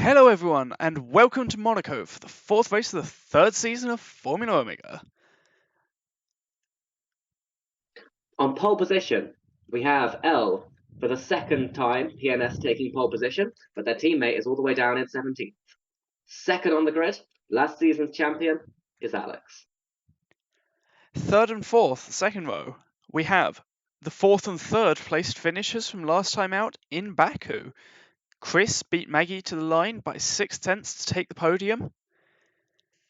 Hello everyone, and welcome to Monaco for the fourth race of the third season of Formula Omega. On pole position, we have L for the second time, PNS taking pole position, but their teammate is all the way down in 17th. Second on the grid, last season's champion is Alex. Third and fourth, second row, we have the fourth and third placed finishers from last time out in Baku. Chris beat Maggie to the line by 6/10 to take the podium.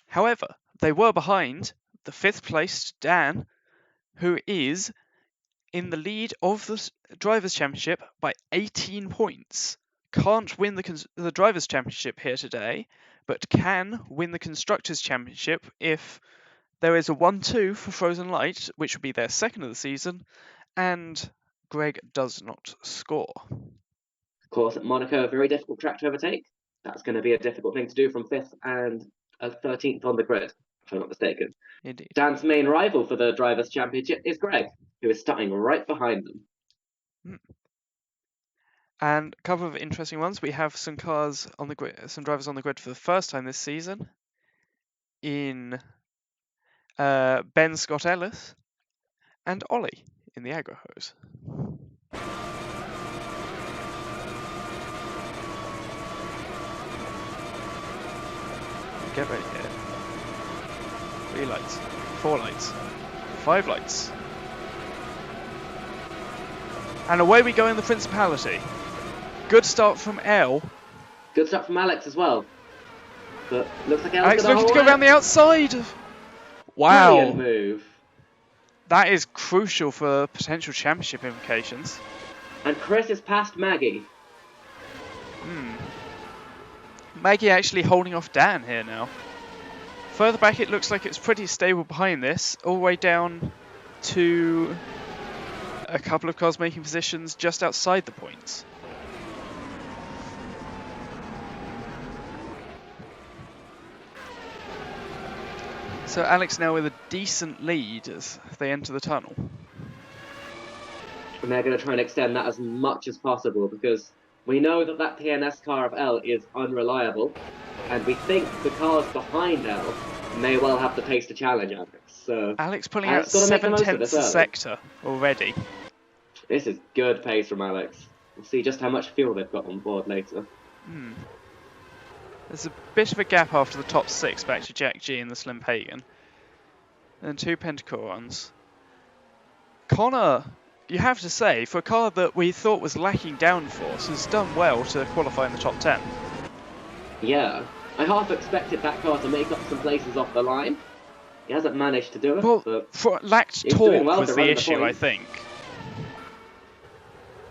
However, they were behind the fifth placed Dan, who is in the lead of the Drivers' Championship by 18 points. Can't win the Drivers' Championship here today, but can win the Constructors' Championship if there is a 1-2 for Frozen Light, which will be their second of the season, and Greg does not score. Of course, at Monaco, a very difficult track to overtake. That's going to be a difficult thing to do from 5th and 13th on the grid, if I'm not mistaken. Indeed. Dan's main rival for the Drivers' Championship is Greg, who is starting right behind them. And a couple of interesting ones. We have some cars on the grid, some drivers on the grid for the first time this season. In Ben Scott Ellis and Ollie in the Agro Hose. Get ready here. 3 lights, 4 lights, 5 lights. And away we go in the Principality. Good start from L. Good start from Alex as well. But looks like Alex looking to go around the outside. Wow. Brilliant move. That is crucial for potential championship implications. And Chris is past Maggie. Maggie actually holding off Dan here now. Further back it looks like it's pretty stable behind this, all the way down to a couple of cars making positions just outside the points. So Alex now with a decent lead as they enter the tunnel. And they're going to try and extend that as much as possible because we know that PNS car of L is unreliable, and we think the cars behind L may well have the pace to challenge Alex. So Alex pulling out 7/10 a sector already. This is good pace from Alex. We'll see just how much fuel they've got on board later. There's a bit of a gap after the top 6 back to Jack G and the Slim Pagan. And 2 Pentacorons. Connor, you have to say, for a car that we thought was lacking downforce, has done well to qualify in the top 10. Yeah, I half expected that car to make up some places off the line. He hasn't managed to do it. Well, but lacked torque was the issue, I think.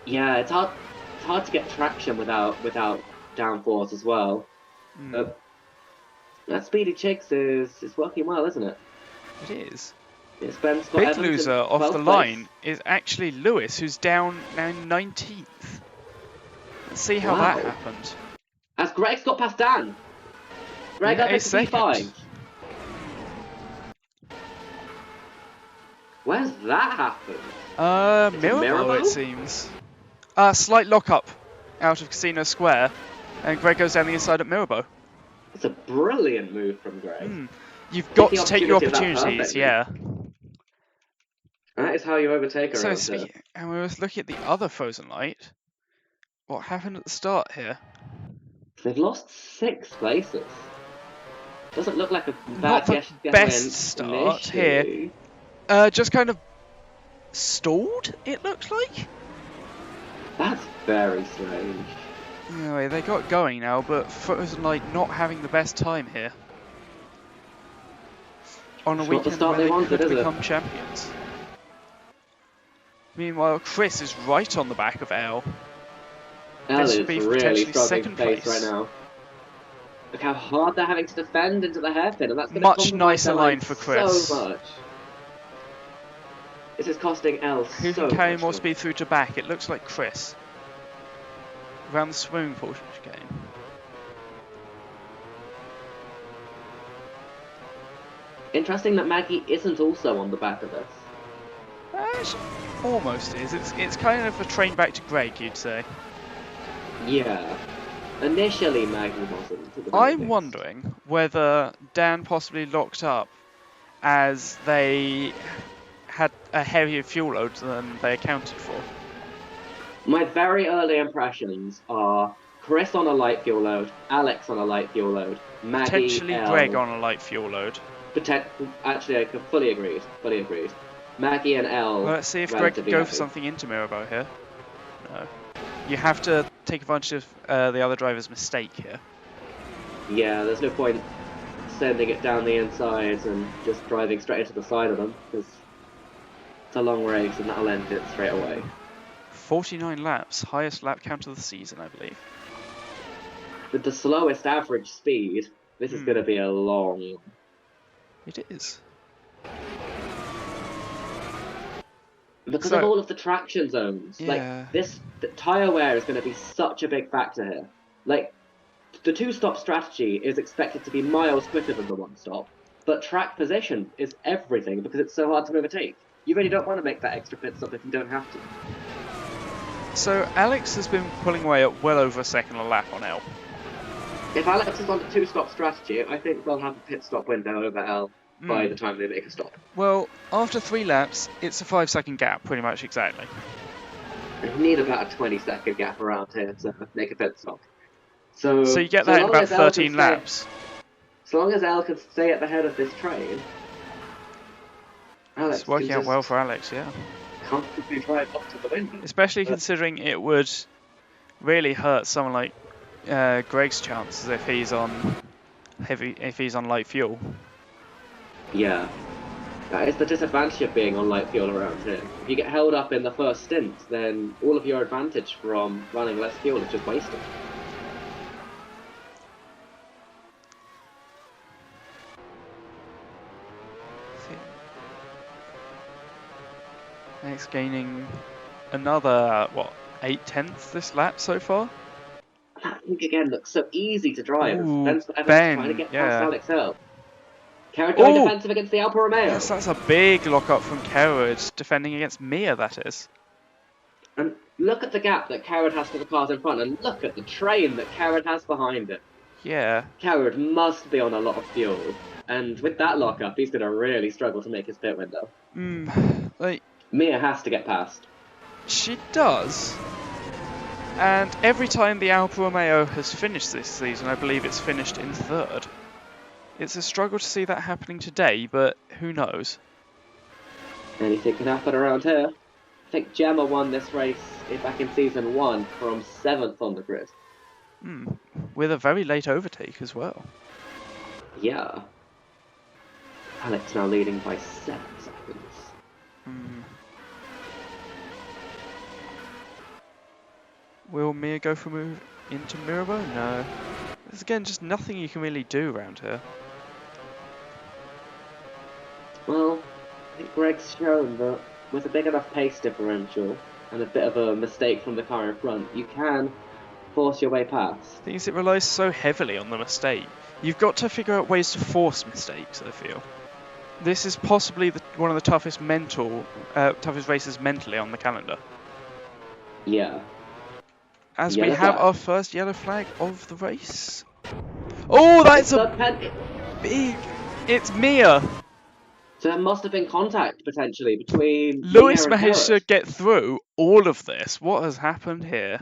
Yeah, it's hard to get traction without downforce as well. That Speedy Chicks is working well, isn't it? It is. It's Ben Scott Big Evans loser off the line is actually Lewis, who's down now 19th. Let's see how that happened. As Greg's got past Dan. Greg up into P5. Where's that happened? Mirabeau, it seems. Slight lock-up out of Casino Square, and Greg goes down the inside at Mirabeau. It's a brilliant move from Greg. You've got to take your opportunities, yeah. That is how you overtake her. And we were looking at the other Frozen Light. What happened at the start here? They've lost 6 places. Doesn't look like a Not the best start here. Just kind of stalled, it looks like. That's very strange. Anyway, they got going now, but Frozen Light not having the best time here. On a weekend where they could become champions. Meanwhile, Chris is right on the back of L. L is really struggling pace right now. Look how hard they're having to defend into the hairpin, and that's going to much nicer line for Chris. So much. This is costing L so much. Who can carry more speed through to back? It looks like Chris. Around the swimming pool game. Interesting that Maggie isn't also on the back of this. She almost is. It's kind of a train back to Greg, you'd say. Yeah. Initially, Maggie wasn't. At the very I'm least. wondering whether Dan possibly locked up as they had a heavier fuel load than they accounted for. My very early impressions are Chris on a light fuel load, Alex on a light fuel load, Maggie, Potentially Elle. Greg on a light fuel load. Actually, I could fully agreed. Fully agreed. Maggie and Elle. Well, let's see if Greg can relatively go heavy. for something into Mirabeau here. No. You have to take advantage of the other driver's mistake here. Yeah, there's no point sending it down the inside and just driving straight into the side of them, because it's a long race and that'll end it straight away. 49 laps, highest lap count of the season, I believe. With the slowest average speed, this is going to be a long... It is. Because of all of the traction zones, Yeah. like the tyre wear is going to be such a big factor here. Like, the two-stop strategy is expected to be miles quicker than the one-stop, but track position is everything because it's so hard to overtake. You really don't want to make that extra pit stop if you don't have to. So Alex has been pulling away at well over a second a lap on Elle. If Alex is on the two-stop strategy, I think they'll have a pit stop window over Elle by the time they make a stop. Well, after 3 laps, it's a 5-second gap, pretty much exactly. You need about a 20-second gap around here to make a pit stop. So you get that in long about as Elle 13 can laps. So long as Elle can stay at the head of this train, Alex It's working can out just well for Alex, yeah. comfortably drive up to the window. Especially considering it would really hurt someone like Greg's chances if he's on light fuel. Yeah, that is the disadvantage of being on light fuel around here. If you get held up in the first stint, then all of your advantage from running less fuel is just wasted. Alex gaining another 8/10 this lap so far. That thing again looks so easy to drive. Ooh, Ben's Evans Ben, trying to get yeah. past Alex Hill. Carrot going defensive against the Alfa Romeo. Yes, that's a big lock-up from Kerwood, defending against Mia, that is. And look at the gap that Carrot has for the cars in front, and look at the train that Carrot has behind it. Yeah. Carrot must be on a lot of fuel, and with that lock-up, he's going to really struggle to make his pit window. Mia has to get past. She does. And every time the Alfa Romeo has finished this season, I believe it's finished in 3rd. It's a struggle to see that happening today, but who knows? Anything can happen around here. I think Gemma won this race back in season 1 from 7th on the grid. With a very late overtake as well. Yeah. Alex now leading by 7 seconds. Will Mia go for a move into Mirabeau? No. There's again just nothing you can really do around here. Well, I think Greg's shown that with a big enough pace differential and a bit of a mistake from the car in front, you can force your way past. The thing is, it relies so heavily on the mistake. You've got to figure out ways to force mistakes, I feel. This is possibly one of the toughest races mentally on the calendar. Yeah. As Yellow we have flag. our first yellow flag of the race. Oh, that's a big... It's Mia! So there must have been contact, potentially, between Lewis Mia and managed to Carrot. get through all of this. What has happened here?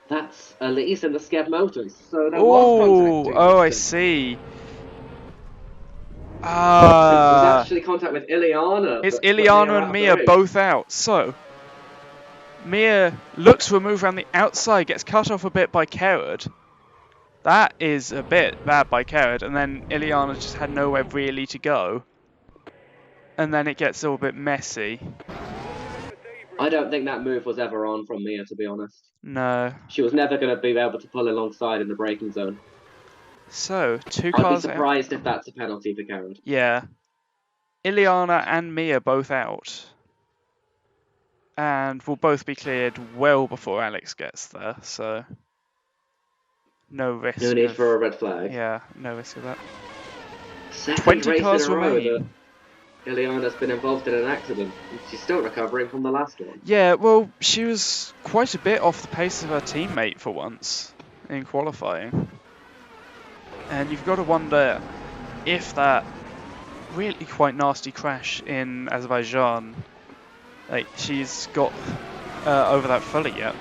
That's Elise in the Skev Motors, so there was contact. Oh, I see. It was actually contact with Ileana. It's that put Ileana Mia out and of the Mia race. both out. So, Mia looks for a move around the outside, gets cut off a bit by Kerwood. That is a bit bad by Kerwood, and then Ileana just had nowhere really to go. And then it gets a little bit messy. I don't think that move was ever on from Mia, to be honest. No. She was never going to be able to pull alongside in the braking zone. So, 2 I'd be cars out. surprised if that's a penalty for Karen. Yeah. Ileana and Mia both out. And will both be cleared well before Alex gets there, so no risk. No need for a red flag. Yeah, no risk of that. Second 20 race cars in a row remain. that Ileana's been involved in an accident. She's still recovering from the last one. Yeah, well, she was quite a bit off the pace of her teammate for once. in qualifying. And you've got to wonder if that really quite nasty crash in Azerbaijan, like, she's got over that fully yet.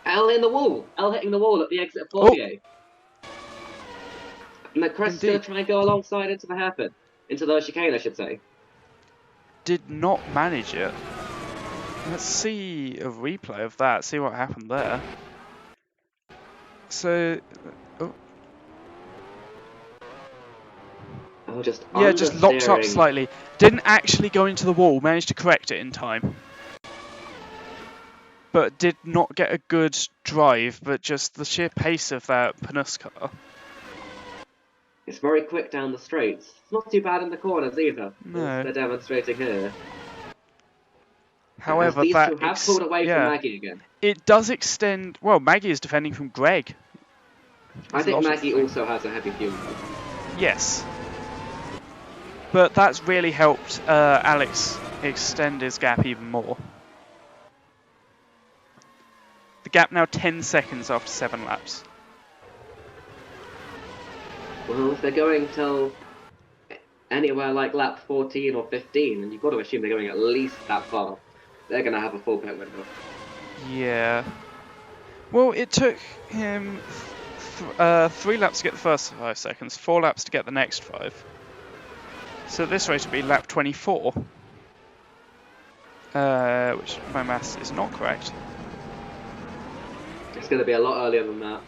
Elle in the wall. Elle hitting the wall at the exit of Portier. And the Crest is going to try and go alongside into the hairpin. Into the chicane, I should say. Did not manage it. Let's see a replay of that, see what happened there. So, just yeah, just locked up slightly. Didn't actually go into the wall, managed to correct it in time. But did not get a good drive, but just the sheer pace of that Panus car. It's very quick down the straights. It's not too bad in the corners either. No. As they're demonstrating here. However, these that two have pulled away from Maggie again. It does extend. Well, Maggie is defending from Greg. I think Maggie also has a heavy fuel. Yes. But that's really helped Alex extend his gap even more. The gap now 10 seconds after 7 laps. Well, if they're going till anywhere like lap 14 or 15, and you've got to assume they're going at least that far, they're going to have a full pit window. Yeah. Well, it took him 3 laps to get the first 5 seconds, 4 laps to get the next 5. So at this rate it'd be lap 24. Which my maths is not correct. It's going to be a lot earlier than that.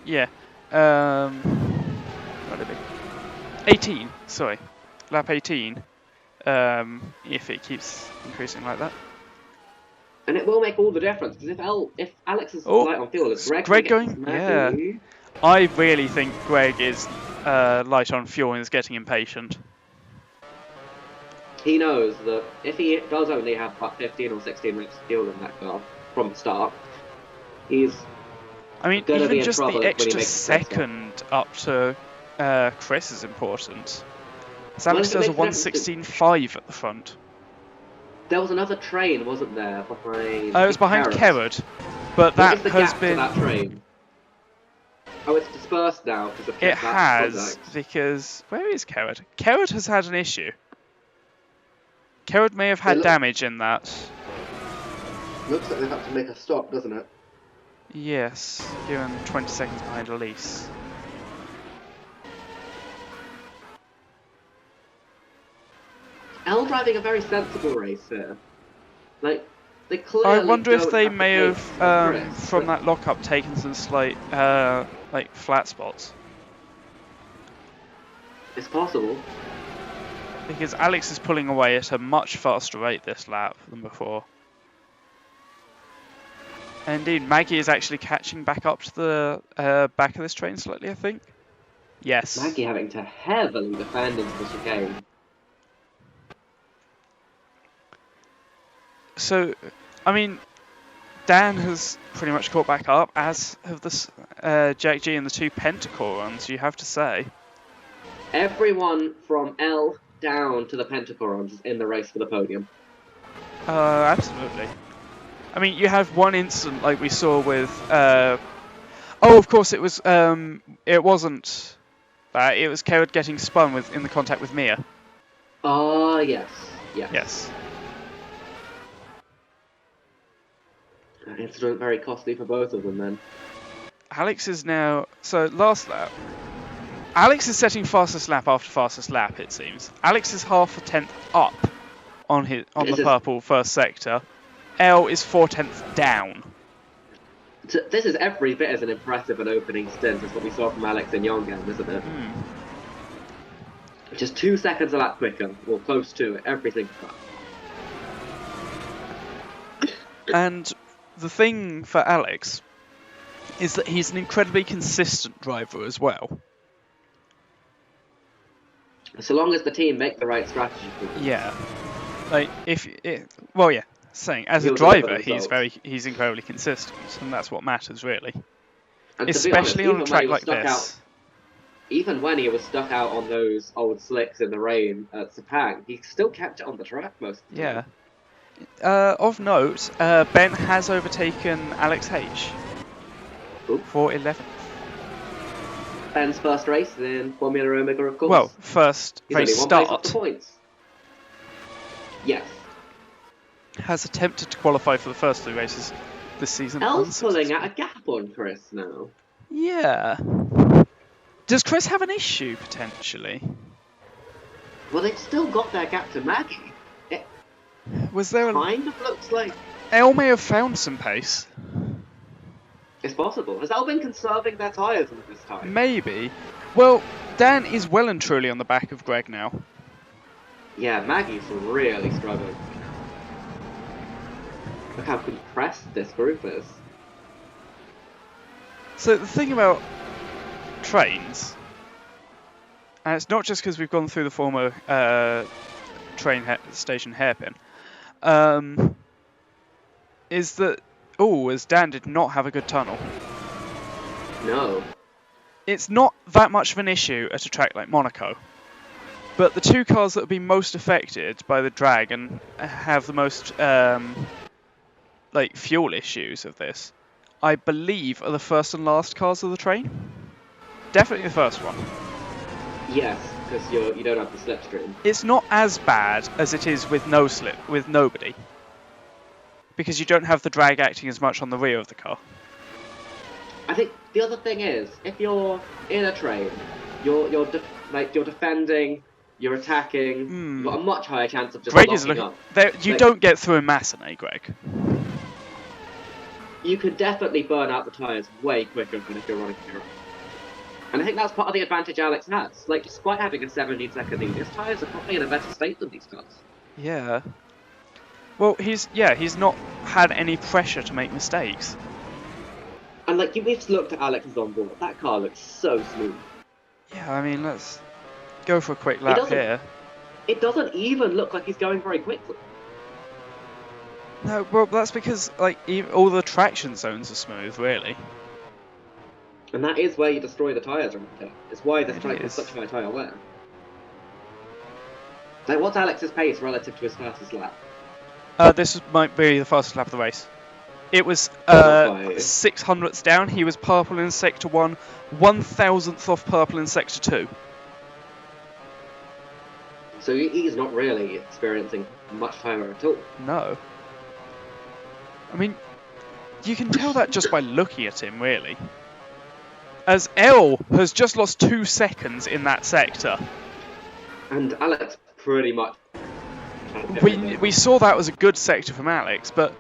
Yeah. What did it be? 18, sorry. Lap 18. If it keeps increasing like that. And it will make all the difference, because if Alex is light on fuel, is Greg going? Yeah. I really think Greg is light on fuel and is getting impatient. He knows that if he does only have about 15 or 16 minutes of fuel in that car from the start, he's even just the extra second up to Chris is important. So Alex does a 1:16.5 at the front. There was another train, wasn't there, behind? It was behind Kerrod, but that has been. That train? Oh, it's dispersed now because of it has because where is Kerrod? Kerrod has had an issue. Kerrod may have had damage in that. Looks like they've had to make a stop, doesn't it? Yes, given 20 seconds behind Elise. Elle driving a very sensible race here. Like, they clearly I wonder if they may have, Chris, from that lockup, taken some slight, like, flat spots. It's possible. Because Alex is pulling away at a much faster rate this lap than before. And indeed, Maggie is actually catching back up to the back of this train slightly, I think. Yes. Maggie having to heavily defend into the chicane. So, I mean, Dan has pretty much caught back up, as have the Jack G and the 2 Pentacorons, you have to say. Everyone from L down to the Pentacorons is in the race for the podium. Absolutely. I mean, you have one incident like we saw with. Oh, of course, it was. It wasn't. It was Kerrod getting spun in the contact with Mia. Yes. Yes. An incident very costly for both of them then. Alex is now. So last lap. Alex is setting fastest lap after fastest lap. It seems. Alex is half a tenth up on the purple first sector. L is 4/10 down. This is every bit as an impressive an opening stint as what we saw from Alex in Yongan, isn't it? Just 2 seconds a lap quicker, or close to it, every single time. And the thing for Alex is that he's an incredibly consistent driver as well. So long as the team make the right strategy. Yeah. Like saying as a driver he's incredibly consistent, and that's what matters really. And especially on a track like this. Even when he was stuck out on those old slicks in the rain at Sepang, he still kept it on the track most of the time. Of note, Ben has overtaken Alex H. for 11th. Ben's first race in Formula Omega, of course. Well, first He's race only one place off the start. points. Yes. Has attempted to qualify for the first 3 races this season. El's pulling out a gap on Chris now. Yeah. Does Chris have an issue, potentially? Well, they've still got their gap to Maggie. It Was there a... kind of looks like... El may have found some pace. It's possible. Has El been conserving their tyres at this time? Maybe. Well, Dan is well and truly on the back of Greg now. Yeah, Maggie's really struggling. Look how compressed this group is. So the thing about trains, and it's not just because we've gone through the former train station hairpin, is that, as Dan did not have a good tunnel. No. It's not that much of an issue at a track like Monaco, but the 2 cars that have been most affected by the drag and have the most fuel issues of this, I believe, are the first and last cars of the train. Definitely the first one. Yes, because you don't have the slipstream. It's not as bad as it is with nobody, because you don't have the drag acting as much on the rear of the car. I think the other thing is, if you're in a train, you're defending, you're attacking, you've got a much higher chance of just Greg is locking up. You don't get through a Massenet, Greg. You could definitely burn out the tyres way quicker than if you're running from your own. And I think that's part of the advantage Alex has. Like, despite having a 17-second lead, his tyres are probably in a better state than these cars. Yeah. Well, he's not had any pressure to make mistakes. And we've just looked at Alex's onboard. That car looks so smooth. Yeah, I mean, let's go for a quick lap here. It doesn't even look like he's going very quickly. No, well, that's because all the traction zones are smooth, really. And that is where you destroy the tyres around here. It's why this track has such high tyre wear. So what's Alex's pace relative to his fastest lap? This might be the fastest lap of the race. It was 600ths down. He was purple in Sector 1, 1,000th off purple in Sector 2. So he's not really experiencing much tyre at all. No. I mean, you can tell that just by looking at him, really. As El has just lost 2 seconds in that sector. And Alex pretty much... We saw that was a good sector from Alex, but...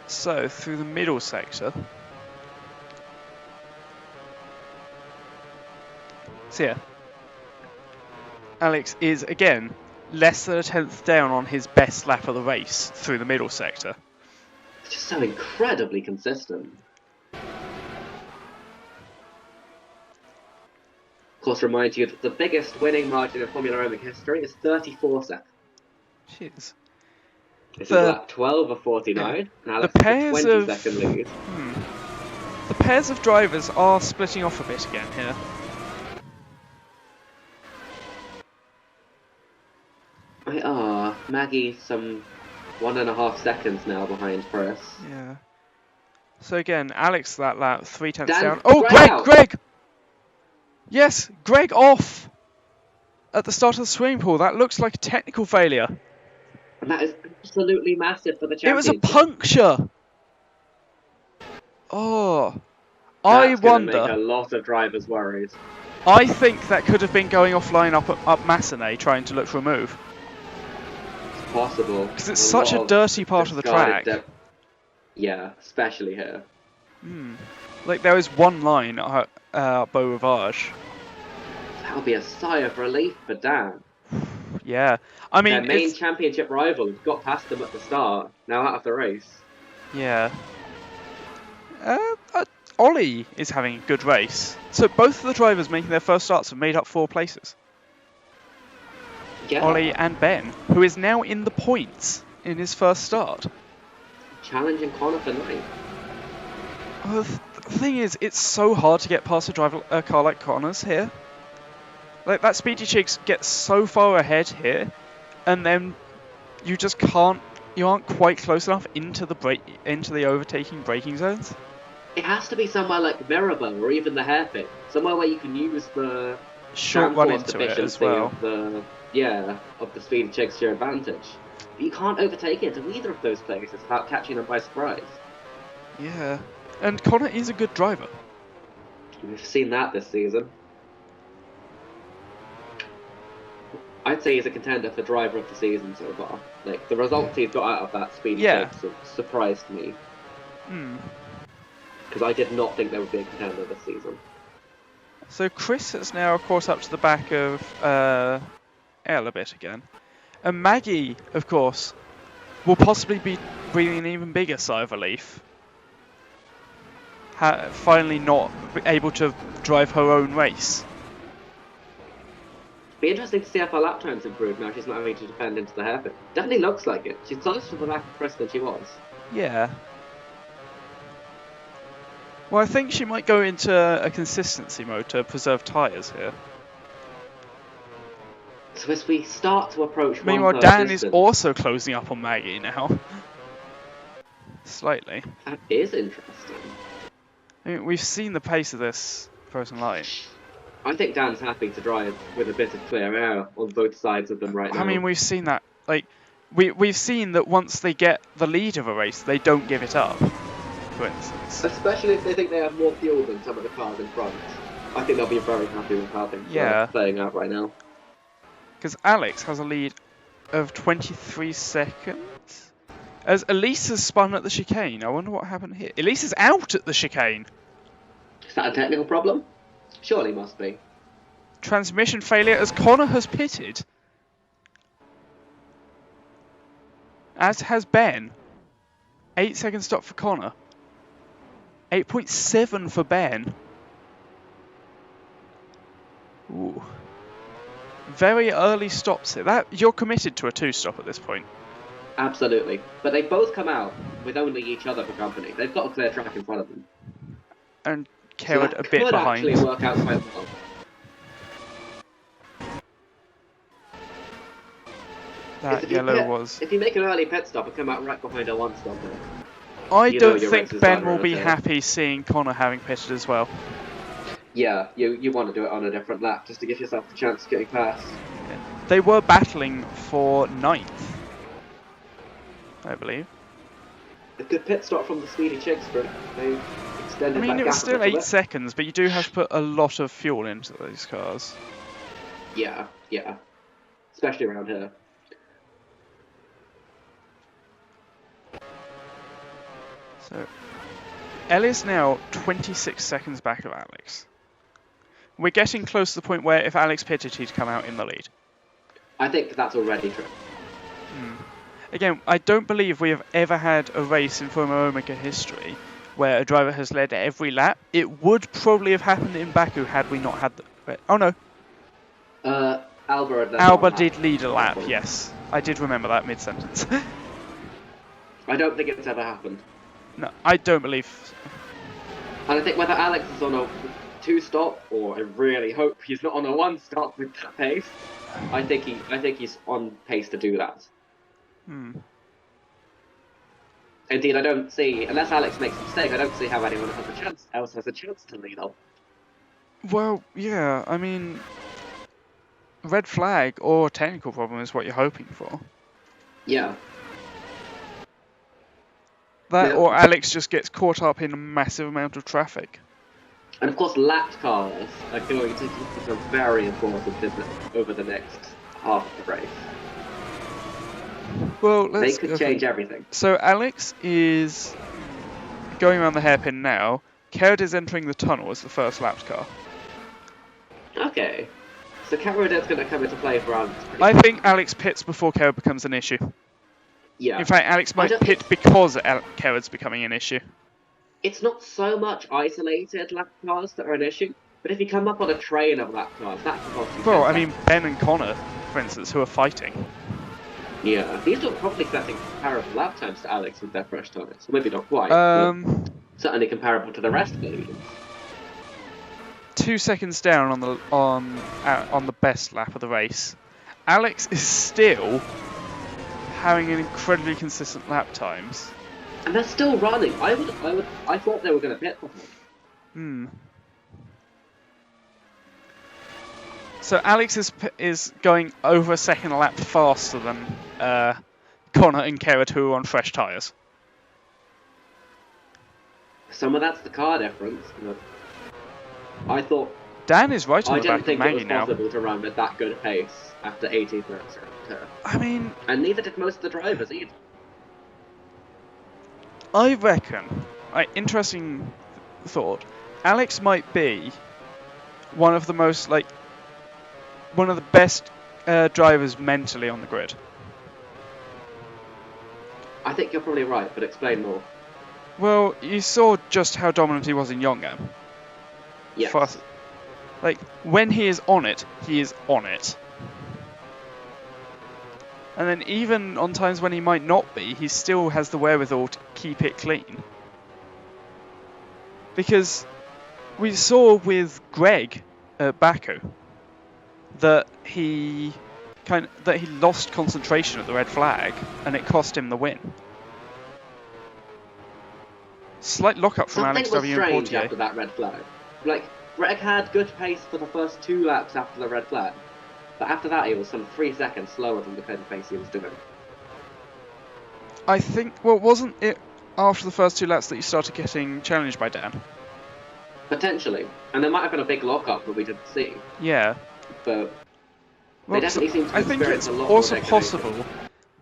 So, through the middle sector... So yeah, Alex is, again, less than a 10th down on his best lap of the race through the middle sector. It's just so incredibly consistent. Of course, remind you that the biggest winning margin in Formula Omega history is 34 seconds. Jeez. This is lap 12 of 49, and Alex has a 20-second lead. The pairs of drivers are splitting off a bit again here. Maggie some 1.5 seconds now behind Chris. Yeah. So again, Alex that lap, 3/10 Dan, down. Oh, Greg! Yes, Greg off at the start of the swimming pool. That looks like a technical failure. And that is absolutely massive for the It was championship. a puncture. Oh, That's I wonder. Make a lot of drivers worried. I think that could have been going offline up Massenet trying to look for a move. It's possible. Because it's such a dirty part of the track. Yeah, especially here. Like there is one line at Beau Rivage. That would be a sigh of relief for Dan. Yeah, I mean, their main championship rival who got past them at the start, now out of the race. Yeah. Ollie is having a good race. So both of the drivers making their first starts have made up 4 places. Yeah. Ollie and Ben, who is now in the points in his first start. Challenging Connor for 9th. The thing is, it's so hard to get past a car like Connor's here. Like, that Speedy Chicks gets so far ahead here, and then you just can't. You aren't quite close enough into the overtaking braking zones. It has to be somewhere like Mirabel or even the hairpin, somewhere where you can use the Short run downforce into it as efficiency well. of the speed checks to your advantage. But you can't overtake it in either of those places without catching them by surprise. Yeah, and Connor is a good driver. We've seen that this season. I'd say he's a contender for driver of the season so far. Like, the results he's got out of that speed checks have surprised me. Because I did not think there would be a contender this season. So Chris is now, of course, up to the back of Elle a bit again. And Maggie, of course, will possibly be breathing an even bigger sigh of relief. Finally not able to drive her own race. Be interesting to see if her lap times improve now she's not having to defend into the hairpin. Definitely looks like it. She's closer to the back of Chris than she was. Yeah. Well, I think she might go into a consistency mode to preserve tyres here. So as we start to approach Meanwhile, Dan is also closing up on Maggie now. Slightly. That is interesting. I mean, we've seen the pace of this frozen line. I think Dan's happy to drive with a bit of clear air on both sides of them right now. I mean, we've seen that. Like, we've seen that once they get the lead of a race, they don't give it up. For instance. Especially if they think they have more fuel than some of the cars in front. I think they'll be very happy with how things are playing out right now. Because Alex has a lead of 23 seconds. As Elise has spun at the chicane. I wonder what happened here. Elise is out at the chicane. Is that a technical problem? Surely must be. Transmission failure as Connor has pitted. As has Ben. 8-second stop for Connor. 8.7 for Ben. Ooh. Very early stops here. You're committed to a 2-stop at this point. Absolutely. But they both come out with only each other for company. They've got a clear track in front of them. And Kerrod so a bit behind. Could actually work out quite well. That yellow was... If you make an early pit stop and come out right behind a 1-stopper... I don't think Ben will be happy seeing Connor having pitted as well. Yeah, you want to do it on a different lap just to give yourself the chance of getting past. Yeah. They were battling for 9th, I believe. A good pit stop from the Speedy Chicks, but they extended that gap. It was still 8 seconds, but you do have to put a lot of fuel into those cars. Yeah. Especially around here. So, Elle is now 26 seconds back of Alex. We're getting close to the point where if Alex pitted, he'd come out in the lead. I think that's already true. Again, I don't believe we have ever had a race in Formula Omega history where a driver has led every lap. It would probably have happened in Baku had we not had the... Oh no. Alba did lead a lap, yes. I did remember that mid-sentence. I don't think it's ever happened. No, I don't believe so. And I think whether Alex is on a 2-stop, or I really hope he's not on a 1-stop with that pace, I think he's on pace to do that. Indeed, I don't see, unless Alex makes a mistake, I don't see how anyone else has a chance to lead on. Well, yeah, I mean, red flag or technical problem is what you're hoping for. Yeah. Or Alex just gets caught up in a massive amount of traffic. And of course, lapped cars are going to become very important over the next half of the race. Well, they could change everything. So Alex is going around the hairpin now. Kerrod is entering the tunnel as the first lapped car. Okay. So Kerrod is going to come into play for Alex. I think Alex pits before Kerrod becomes an issue. Yeah. In fact, Alex might pit because Kerrod's becoming an issue. It's not so much isolated lap cars that are an issue, but if you come up on a train of lap cars, that can cost you. Well, I mean, Ben and Connor, for instance, who are fighting. Yeah, these are probably setting comparable lap times to Alex with their fresh tyres. So maybe not quite. Certainly comparable to the rest of the leaders. 2 seconds down on the best lap of the race. Alex is still having an incredibly consistent lap times. And they're still running. I thought they were going to pit for him. So Alex is going over a second a lap faster than Connor and Kerrod, who are on fresh tyres. Some of that's the car difference. But I thought. Dan is right on I the back didn't think of it was Maggie now. possible to run at that good pace after 18 minutes around her. I mean, And neither did most of the drivers either. I reckon, interesting thought, Alex might be one of the best drivers mentally on the grid. I think you're probably right, but explain more. Well, you saw just how dominant he was in Yongam. Yes. When he is on it, he is on it. And then even on times when he might not be, he still has the wherewithal to keep it clean. Because we saw with Greg at Baku that he lost concentration at the red flag, and it cost him the win. Slight lockup from Something Alex was W and strange Portier. after that red flag. Greg had good pace for the first 2 laps after the red flag, but after that he was some 3 seconds slower than the kind of pace he was doing. I think, wasn't it after the first 2 laps that you started getting challenged by Dan? Potentially, and there might have been a big lockup that we didn't see. Yeah. But they definitely seem to I think experience it's a lot more also degradation. possible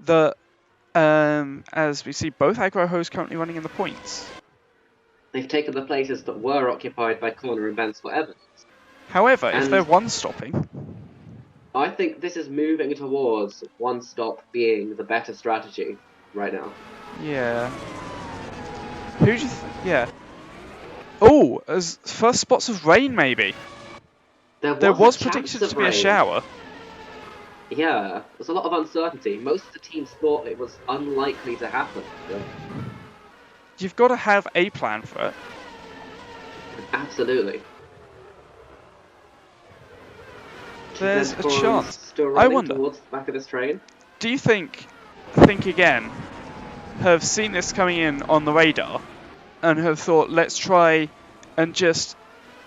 that, as we see both aggro hosts currently running in the points. They've taken the places that were occupied by Connor and Benz for Evans. However, if And- they're one-stopping, I think this is moving towards one stop being the better strategy right now. yeah. Who do you yeah. Oh, as first spots of rain maybe. There was a chance predicted to of be a rain. shower. Yeah, there's a lot of uncertainty. Most of the teams thought it was unlikely to happen. But You've got to have a plan for it. absolutely. There's a Corns chance. Still I running wonder. towards the back of this train. Do you think again, have seen this coming in on the radar and have thought, let's try and just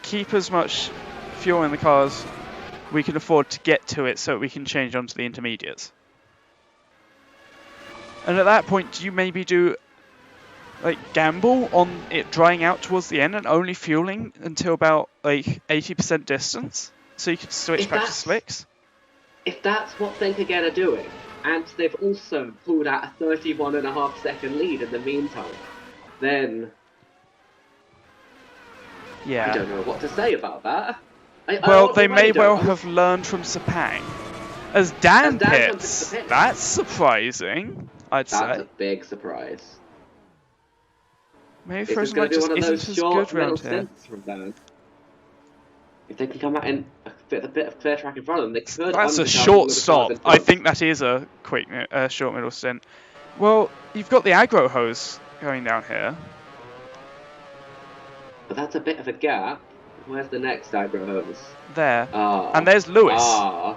keep as much fuel in the cars we can afford to get to it so we can change onto the intermediates? And at that point, do you maybe do gamble on it drying out towards the end and only fueling until about 80% distance so you can switch If back to that's- slicks? If that's what Think Again are doing, and they've also pulled out a 31.5 second lead in the meantime, then Yeah. I don't know what to say about that. Well, they I may don't. well have learned from Sepang. As Dan As Dan comes pits, into the pit. that's surprising, I'd That's say. a big surprise. Maybe This is Frozen going Light to be just one of isn't those as short good little round here. stints from Dan. If they can come out in a bit of clear track in front of them, they could. That's a undercut short all of the stop. cars in I front. think that is a quick, short middle stint. Well, you've got the aggro hose going down here. But that's a bit of a gap. Where's the next aggro hose? There. Ah. And there's Lewis. Ah.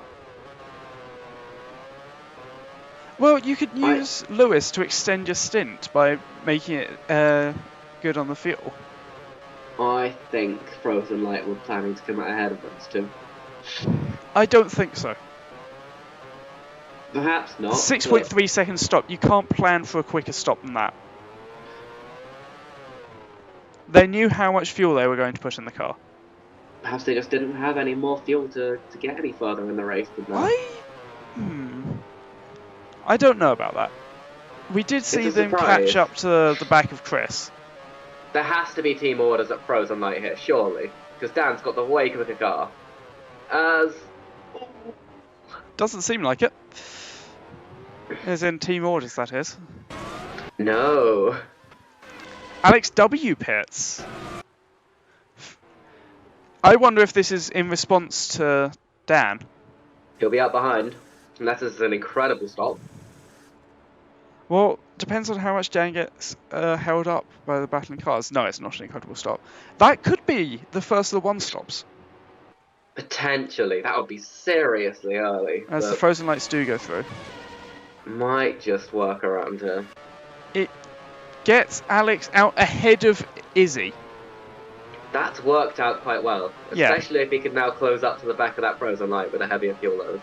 Well, you could use Lewis to extend your stint by making it good on the fuel. I think Frozen Light were planning to come out ahead of us too. I don't think so. Perhaps not. 6.3 second stop. You can't plan for a quicker stop than that. They knew how much fuel they were going to put in the car. but Perhaps they just didn't have any more fuel to get any further in the race than that. I don't know about that. We did see a them surprise. catch up to the back of Chris. There has to be team orders at Frozen Light here, surely. Because Dan's got the way quicker car. As... Doesn't seem like it. As in team orders, that is. No. Alex W pits. I wonder if this is in response to Dan. He'll be out behind. Unless this is an incredible stop. Well, depends on how much Dan gets held up by the battling cars. No, it's not an incredible stop. That could be the first of the one stops. Potentially. That would be seriously early. As the but frozen lights do go through. might just work around here. It gets Alex out ahead of Izzy. That's worked out quite well, Yeah. especially if he could now close up to the back of that frozen light with a heavier fuel load.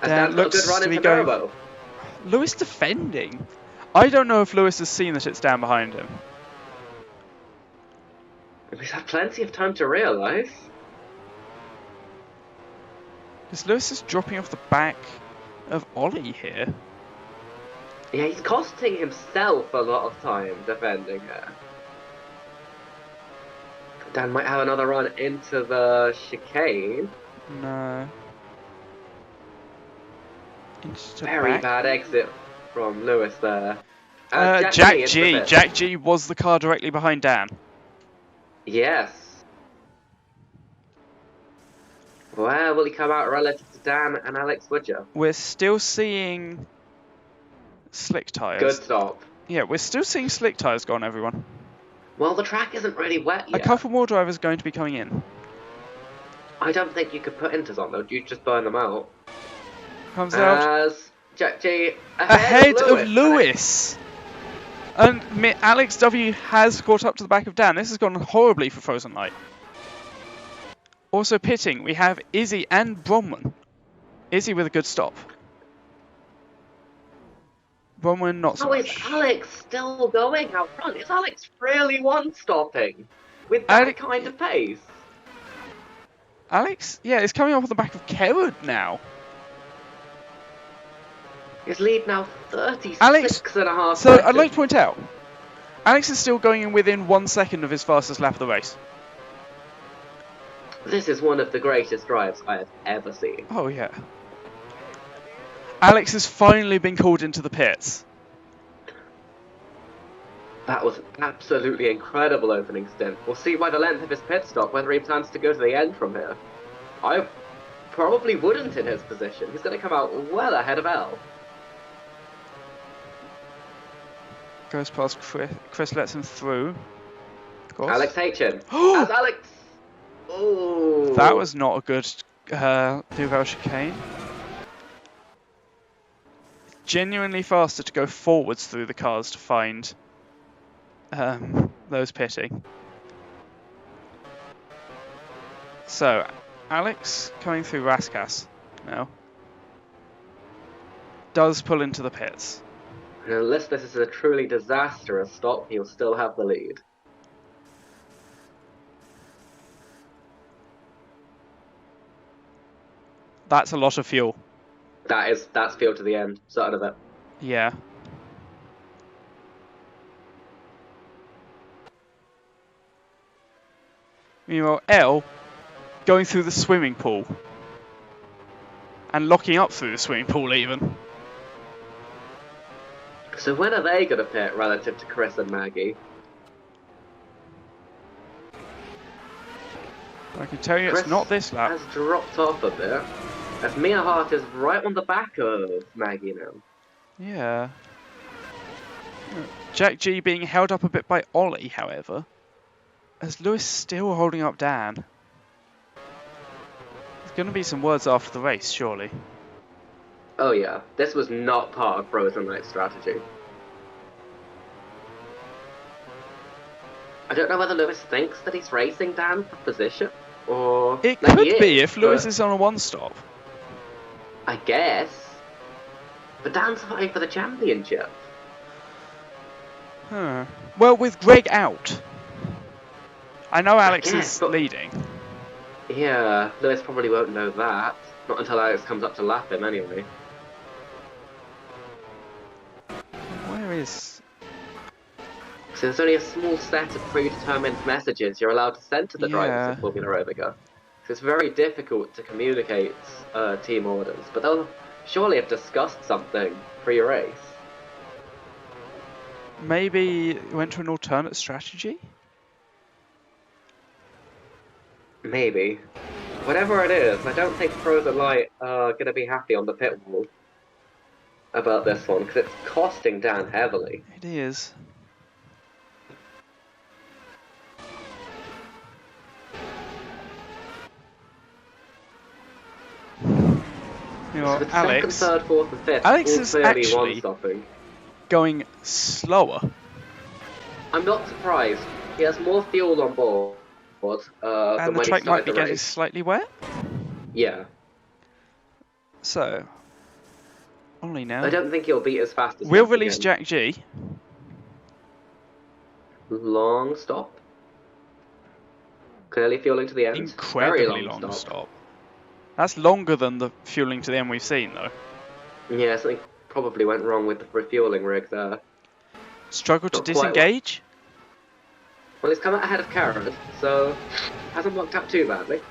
As Dan Dan's got a looks good run to be into going. Mirabeau. Lewis defending. I don't know if Lewis has seen that it's down behind him. He's had plenty of time to realise. Because Lewis is dropping off the back of Ollie here. Yeah, he's costing himself a lot of time defending her. Dan might have another run into the chicane. No. Into Very back. bad exit from Lewis there. Jack G. Jack G was the car directly behind Dan. Yes. Where will he come out relative to Dan and Alex Woodger? We're still seeing slick tyres. Good stop. Yeah, we're still seeing slick tyres go on, everyone. Well, the track isn't really wet yet. A couple more drivers are going to be coming in. I don't think you could put inters on though. You just burn them out. Comes out. As Jack G Ahead of Lewis. And Alex W has caught up to the back of Dan. This has gone horribly for Frozen Light. Also pitting, we have Izzy and Bronwyn. Izzy with a good stop. Bronwyn not so How much. is Alex still going out front? Is Alex really one-stopping with that kind of pace? Alex, yeah, is coming off the back of Kerwood now. His lead now 36 Alex, and a half so seconds. I'd like to point out, Alex is still going in within 1 second of his fastest lap of the race. This is one of the greatest drives I have ever seen. Oh yeah. Alex has finally been called into the pits. That was an absolutely incredible opening stint. We'll see by the length of his pit stop whether he plans to go to the end from here. I probably wouldn't in his position. He's going to come out well ahead of L. Goes past Chris. Chris lets him through. Of course. Alex Haichin. As Alex... Oh, That was not a good Duval chicane. Genuinely faster to go forwards through the cars to find those pitting. So, Alex coming through Raskas now does pull into the pits. And unless this is a truly disastrous stop, he'll still have the lead. That's a lot of fuel. That's fuel to the end, certain of it. Yeah. Meanwhile, L going through the swimming pool. And locking up through the swimming pool even. So when are they going to pit relative to Chris and Maggie? I can tell you Chris it's not this lap. has dropped off a bit. As Mia Hart is right on the back of Maggie now. Yeah. Jack G being held up a bit by Ollie, however. As Lewis still holding up Dan. There's going to be some words after the race, surely. Oh yeah, this was not part of Frozen Light's strategy. I don't know whether Lewis thinks that he's racing Dan for position, or... It like could he be is, if Lewis but- is on a one-stop. I guess. But Dan's fighting for the championship. Huh. Well, with Greg out. I know Alex guess, is but- leading. Yeah, Lewis probably won't know that. Not until Alex comes up to lap him anyway. Where is... So there's only a small set of predetermined messages you're allowed to send to the drivers Yeah. of Formula Oviga. So it's very difficult to communicate team orders, but they'll surely have discussed something pre-race. Maybe went to an alternate strategy? Maybe. Whatever it is, I don't think Frozen Light are going to be happy on the pit wall about this one, because it's costing Dan heavily. It is. You know, With Alex second, third, fourth, and fifth, Alex all is clearly actually- one-stopping. going slower. I'm not surprised. He has more fuel on board And than the when he track might started be the getting race. slightly wet. Yeah. So, only now. I don't think he'll beat as fast as We'll Gas release again. Jack G. Long stop. Clearly fueling to the end. Incredibly Very long stop. That's longer than the fueling to the end we've seen, though. Yeah, something probably went wrong with the refueling rig there. Struggle to Not quite disengage. Well, he's come out ahead of Karen, so hasn't worked out too badly.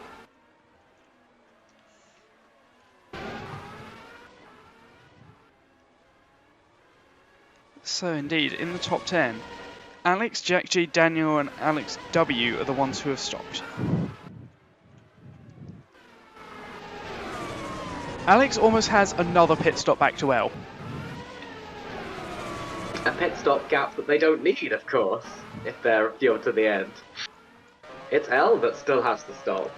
So indeed, in the top 10, Alex, Jack G, Daniel and Alex W are the ones who have stopped. Alex almost has another pit stop back to L. A pit stop gap that they don't need, of course, if they're fueled to the end. It's L that still has to stop.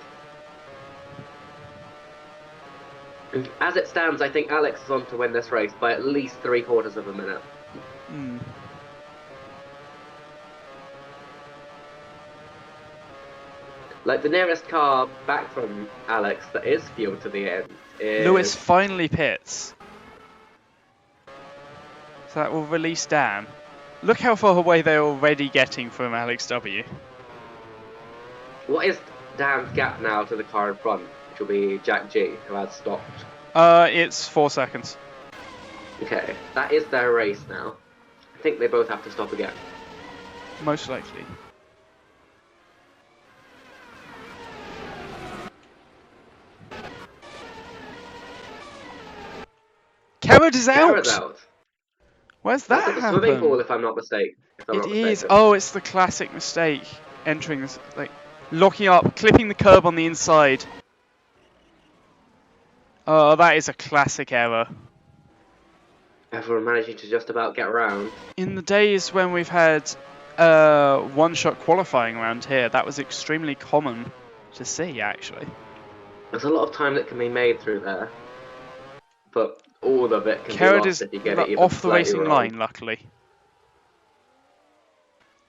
As it stands, I think Alex is on to win this race by at least 3/4 of a minute. Hmm. Like, the nearest car back from Alex that is fueled to the end is... Lewis finally pits. So that will release Dan. Look how far away they're already getting from Alex W. What is Dan's gap now to the car in front, which will be Jack G, who has stopped? It's 4 seconds. Okay, that is their race now. I think they both have to stop again. Most likely. Carrot is out! Garrett's out. Where's That's that at the swimming pool, happen? if I'm not mistaken. It is. Oh, it's the classic mistake. Entering this, like, locking up, clipping the curb on the inside. Oh, that is a classic error. Everyone managing to just about get around. In the days when we've had one-shot qualifying around here, that was extremely common to see, actually. There's a lot of time that can be made through there. But all of it can Carrot be is lost if you get it even off the slightly racing wrong. line, luckily.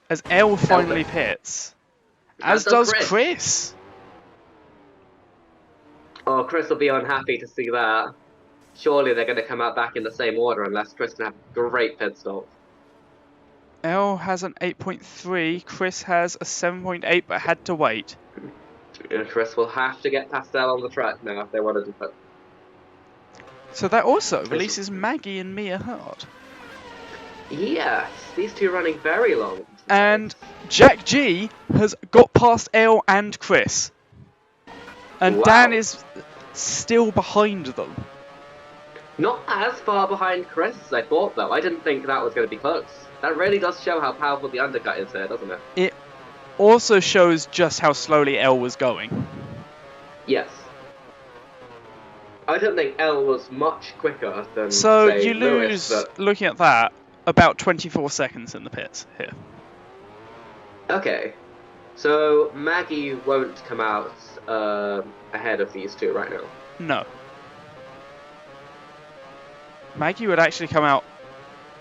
As L finally pits. As does Chris. Oh, Chris will be unhappy to see that. Surely they're going to come out back in the same order unless Chris can have a great pit stop. L has an 8.3, Chris has a 7.8 but had to wait. And Chris will have to get Pastel on the track now if they want to do that. So that also releases Maggie and Mia Hart. Yes, these two running very long. And Jack G has got past L and Chris. And Wow. Dan is still behind them. Not as far behind Chris as I thought, though. I didn't think that was going to be close. That really does show how powerful the undercut is here, doesn't it? It also shows just how slowly L was going. Yes. I don't think L was much quicker than, So say, you Lewis, lose, but... looking at that, about 24 seconds in the pits here. Okay. So Maggie won't come out ahead of these two right now. No. Maggie would actually come out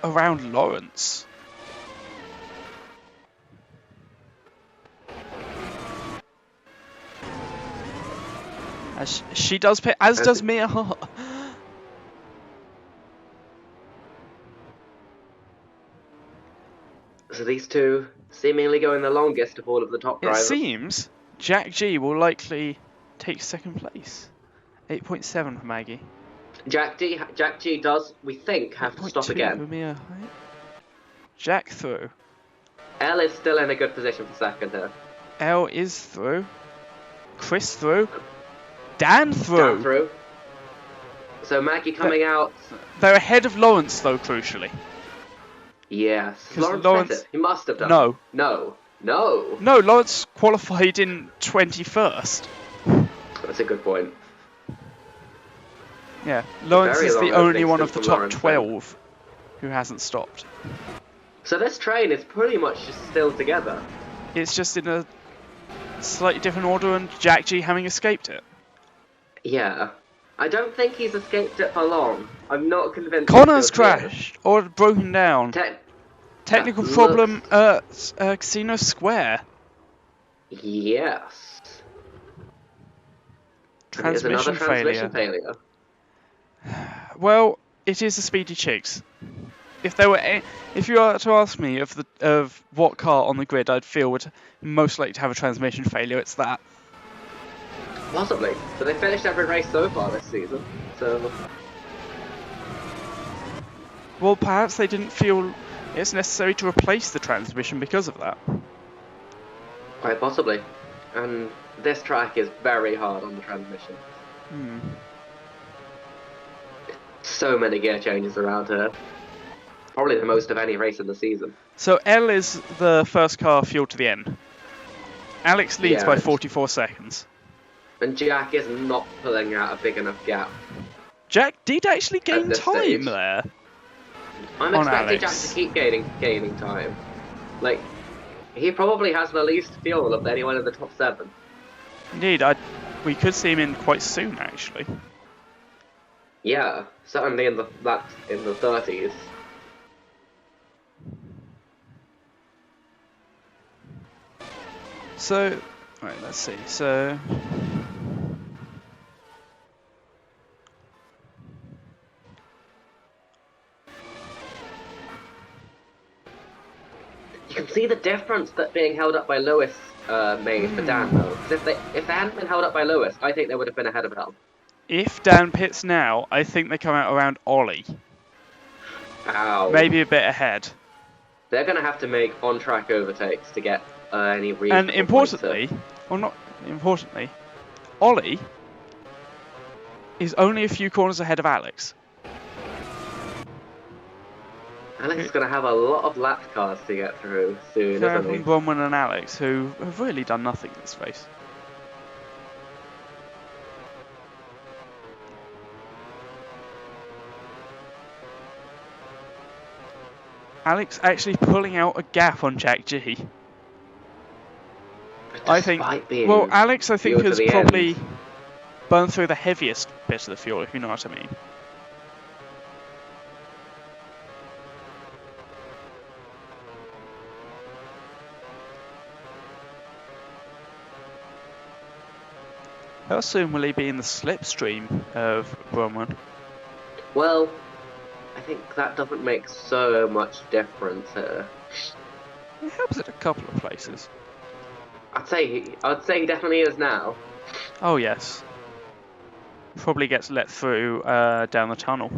around Lawrence. As she does pit, as does Mia Hart. So these two seemingly going the longest of all of the top It drivers. seems Jack G will likely take second place. 8.7 for Maggie. Jack G does, we think, have to stop 8.2 again. for Mia Hart. Jack through. L is still in a good position for second here. L is through. Chris through. Dan through. Down through. So Maggie coming out. They're ahead of Lawrence though, crucially. Yes. 'Cause Lawrence fit it. He must have done. No. No. No. No, Lawrence qualified in 21st. That's a good point. Yeah, Lawrence Very is long the only opening one of stint the from top Lawrence, 12 who hasn't stopped. So this train is pretty much just still together. It's just in a slightly different order and Jack G having escaped it. Yeah. I don't think he's escaped it for long. I'm not convinced. Connor's he's still here. crashed or broken down. Technical that problem looks- at Casino Square. Yes. And it is Transmission another transmission failure. Well, it is the Speedy Chicks. If you were to ask me of what car on the grid I'd feel would most likely to have a transmission failure, it's that. Possibly, but they finished every race so far this season, so... Well, perhaps they didn't feel it's necessary to replace the transmission because of that. Quite possibly. And this track is very hard on the transmission. So many gear changes around here. Probably the most of any race in the season. So L is the first car fueled to the end. Alex leads by 44 seconds. And Jack is not pulling out a big enough gap. Jack did actually gain time stage. there. I'm expecting Jack to keep gaining time. Like, he probably has the least fuel of anyone in the top 7. Indeed, we could see him in quite soon, actually. Yeah, certainly in the 30s. So, right, let's see. So, you can see the difference that being held up by Lewis made for Dan, though. Because if they hadn't been held up by Lewis, I think they would have been ahead of Hell. If Dan pits now, I think they come out around Ollie. Ow. Maybe a bit ahead. They're going to have to make on-track overtakes to get any reasonable And importantly, well, not importantly, Ollie is only a few corners ahead of Alex. points. Alex is going to have a lot of lap cars to get through soon, isn't he? Bronwyn and Alex, who have really done nothing in this race. Alex actually pulling out a gap on Jack G. I think. Well, Alex, I think, has probably burned through the heaviest bit of the fuel, if you know what I mean. How soon will he be in the slipstream of Bronwyn? Well, I think that doesn't make so much difference here. It helps at a couple of places. I'd say he definitely is now. Oh yes. Probably gets let through down the tunnel.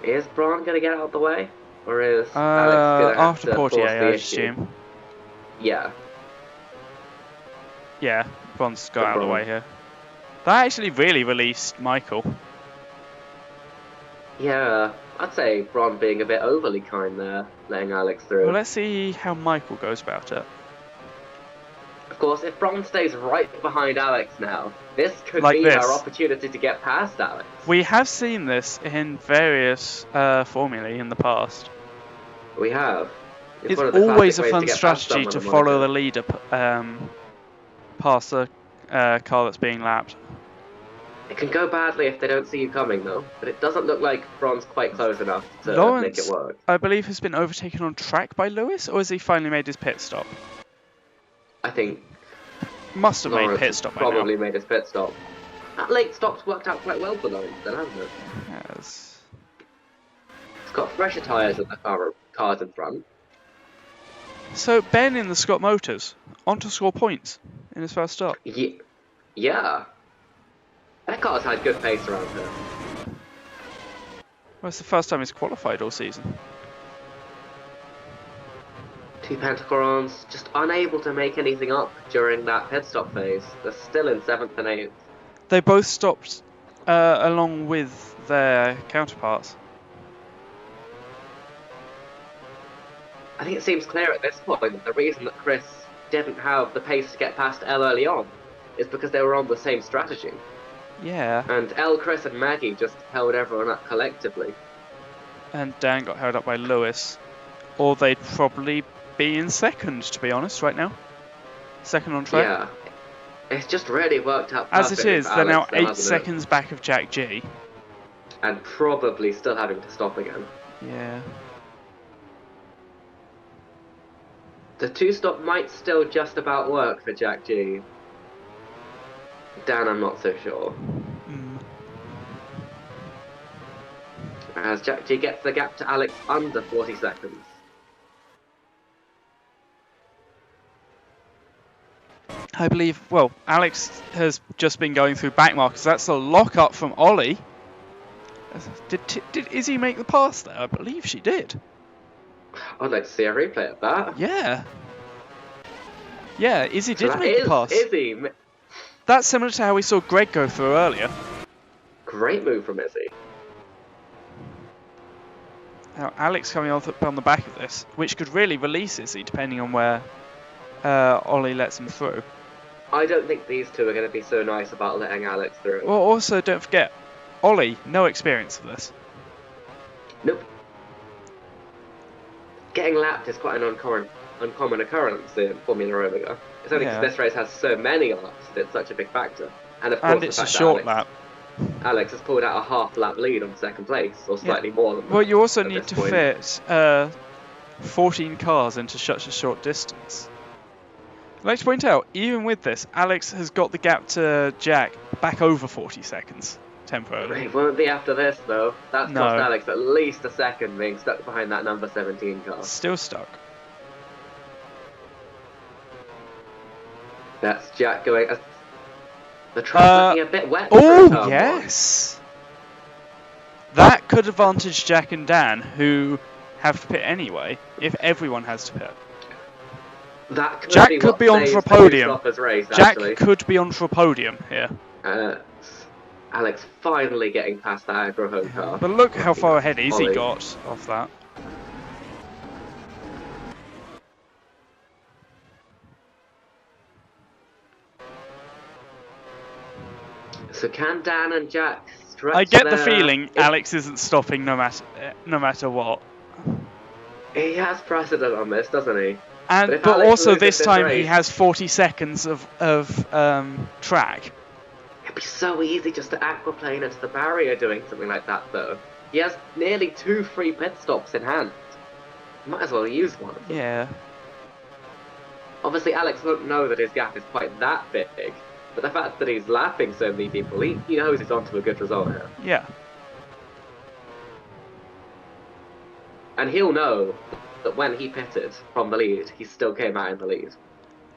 Is Braun gonna get out of the way, or is Alex gonna have after to Portier, force the I issue? assume. Yeah. Yeah, Braun's got out of the way here. That actually really released Michael. Yeah, I'd say Braun being a bit overly kind there, letting Alex through. Well, let's see how Michael goes about it. Of course, if Braun stays right behind Alex now, this could Like be this. our opportunity to get past Alex. We have seen this in various formulae in the past. We have. It's one of the always a classic ways fun to get past strategy someone to in follow Monaco. the leader past the car that's being lapped. It can go badly if they don't see you coming, though. But it doesn't look like Braun's quite close enough to Lawrence, make it work. I believe, has been overtaken on track by Lewis, or has he finally made his pit stop? I think Must have Lawrence made pit stop by probably now. made his pit stop. That late stop's worked out quite well for Lawrence, then, hasn't it? Yes. It's got fresher tyres than the cars in front. So Ben in the Scott Motors on to score points in his first stop. Yeah. That car's had good pace around here. Well, it's the first time he's qualified all season. 2 Pentacrons, just unable to make anything up during that pit stop phase. They're still in 7th and 8th. They both stopped along with their counterparts. I think it seems clear at this point that the reason that Chris didn't have the pace to get past Elle early on is because they were on the same strategy. Yeah. And Elle, Chris and Maggie just held everyone up collectively. And Dan got held up by Lewis. Or they'd probably be in second, to be honest, right now. Second on track. Yeah. It's just really worked out As perfectly it is, for they're now Alex, though, 8 hasn't it? seconds back of Jack G. And probably still having to stop again. Yeah. The 2-stop might still just about work for Jack G. Dan, I'm not so sure. As Jack G gets the gap to Alex under 40 seconds. I believe, well, Alex has just been going through back markers. That's a lock-up from Ollie. Did Izzy make the pass there? I believe she did. I'd like to see a replay of that. Yeah. Yeah, Izzy So did make the pass. Izzy. That's similar to how we saw Greg go through earlier. Great move from Izzy. Now, Alex coming on the back of this, which could really release Izzy depending on where Ollie lets him through. I don't think these two are going to be so nice about letting Alex through. Well, also, don't forget, Ollie, no experience of this. Nope. Getting lapped is quite an uncommon occurrence in Formula Omega. It's only because this race has so many laps that it's such a big factor. And of course, and it's a short lap. Alex has pulled out a half lap lead on second place, or slightly more than that. Well, you also need to fit 14 cars into such a short distance. I'd like to point out, even with this, Alex has got the gap to Jack back over 40 seconds temporarily. It won't be after this, though. That's cost Alex at least a second being stuck behind that number 17 car. Still stuck. That's Jack going... The track's looking a bit wet. Oh, yes! That could advantage Jack and Dan, who have to pit anyway, if everyone has to pit. Jack could be on for a podium. Jack could be on for a podium here. Alex finally getting past that aggro home car. But look how far ahead Izzy got off that. So can Dan and Jack stretch? I get the feeling Alex isn't stopping no matter what. He has precedent on this, doesn't he? But also this time he has 40 seconds of track. It'd be so easy just to aquaplane into the barrier doing something like that, though. He has nearly 2 free pit stops in hand. Might as well use one. Yeah. Obviously, Alex won't know that his gap is quite that big, but the fact that he's lapping so many people, he knows he's onto a good result here. Yeah. And he'll know that when he pitted from the lead, he still came out in the lead.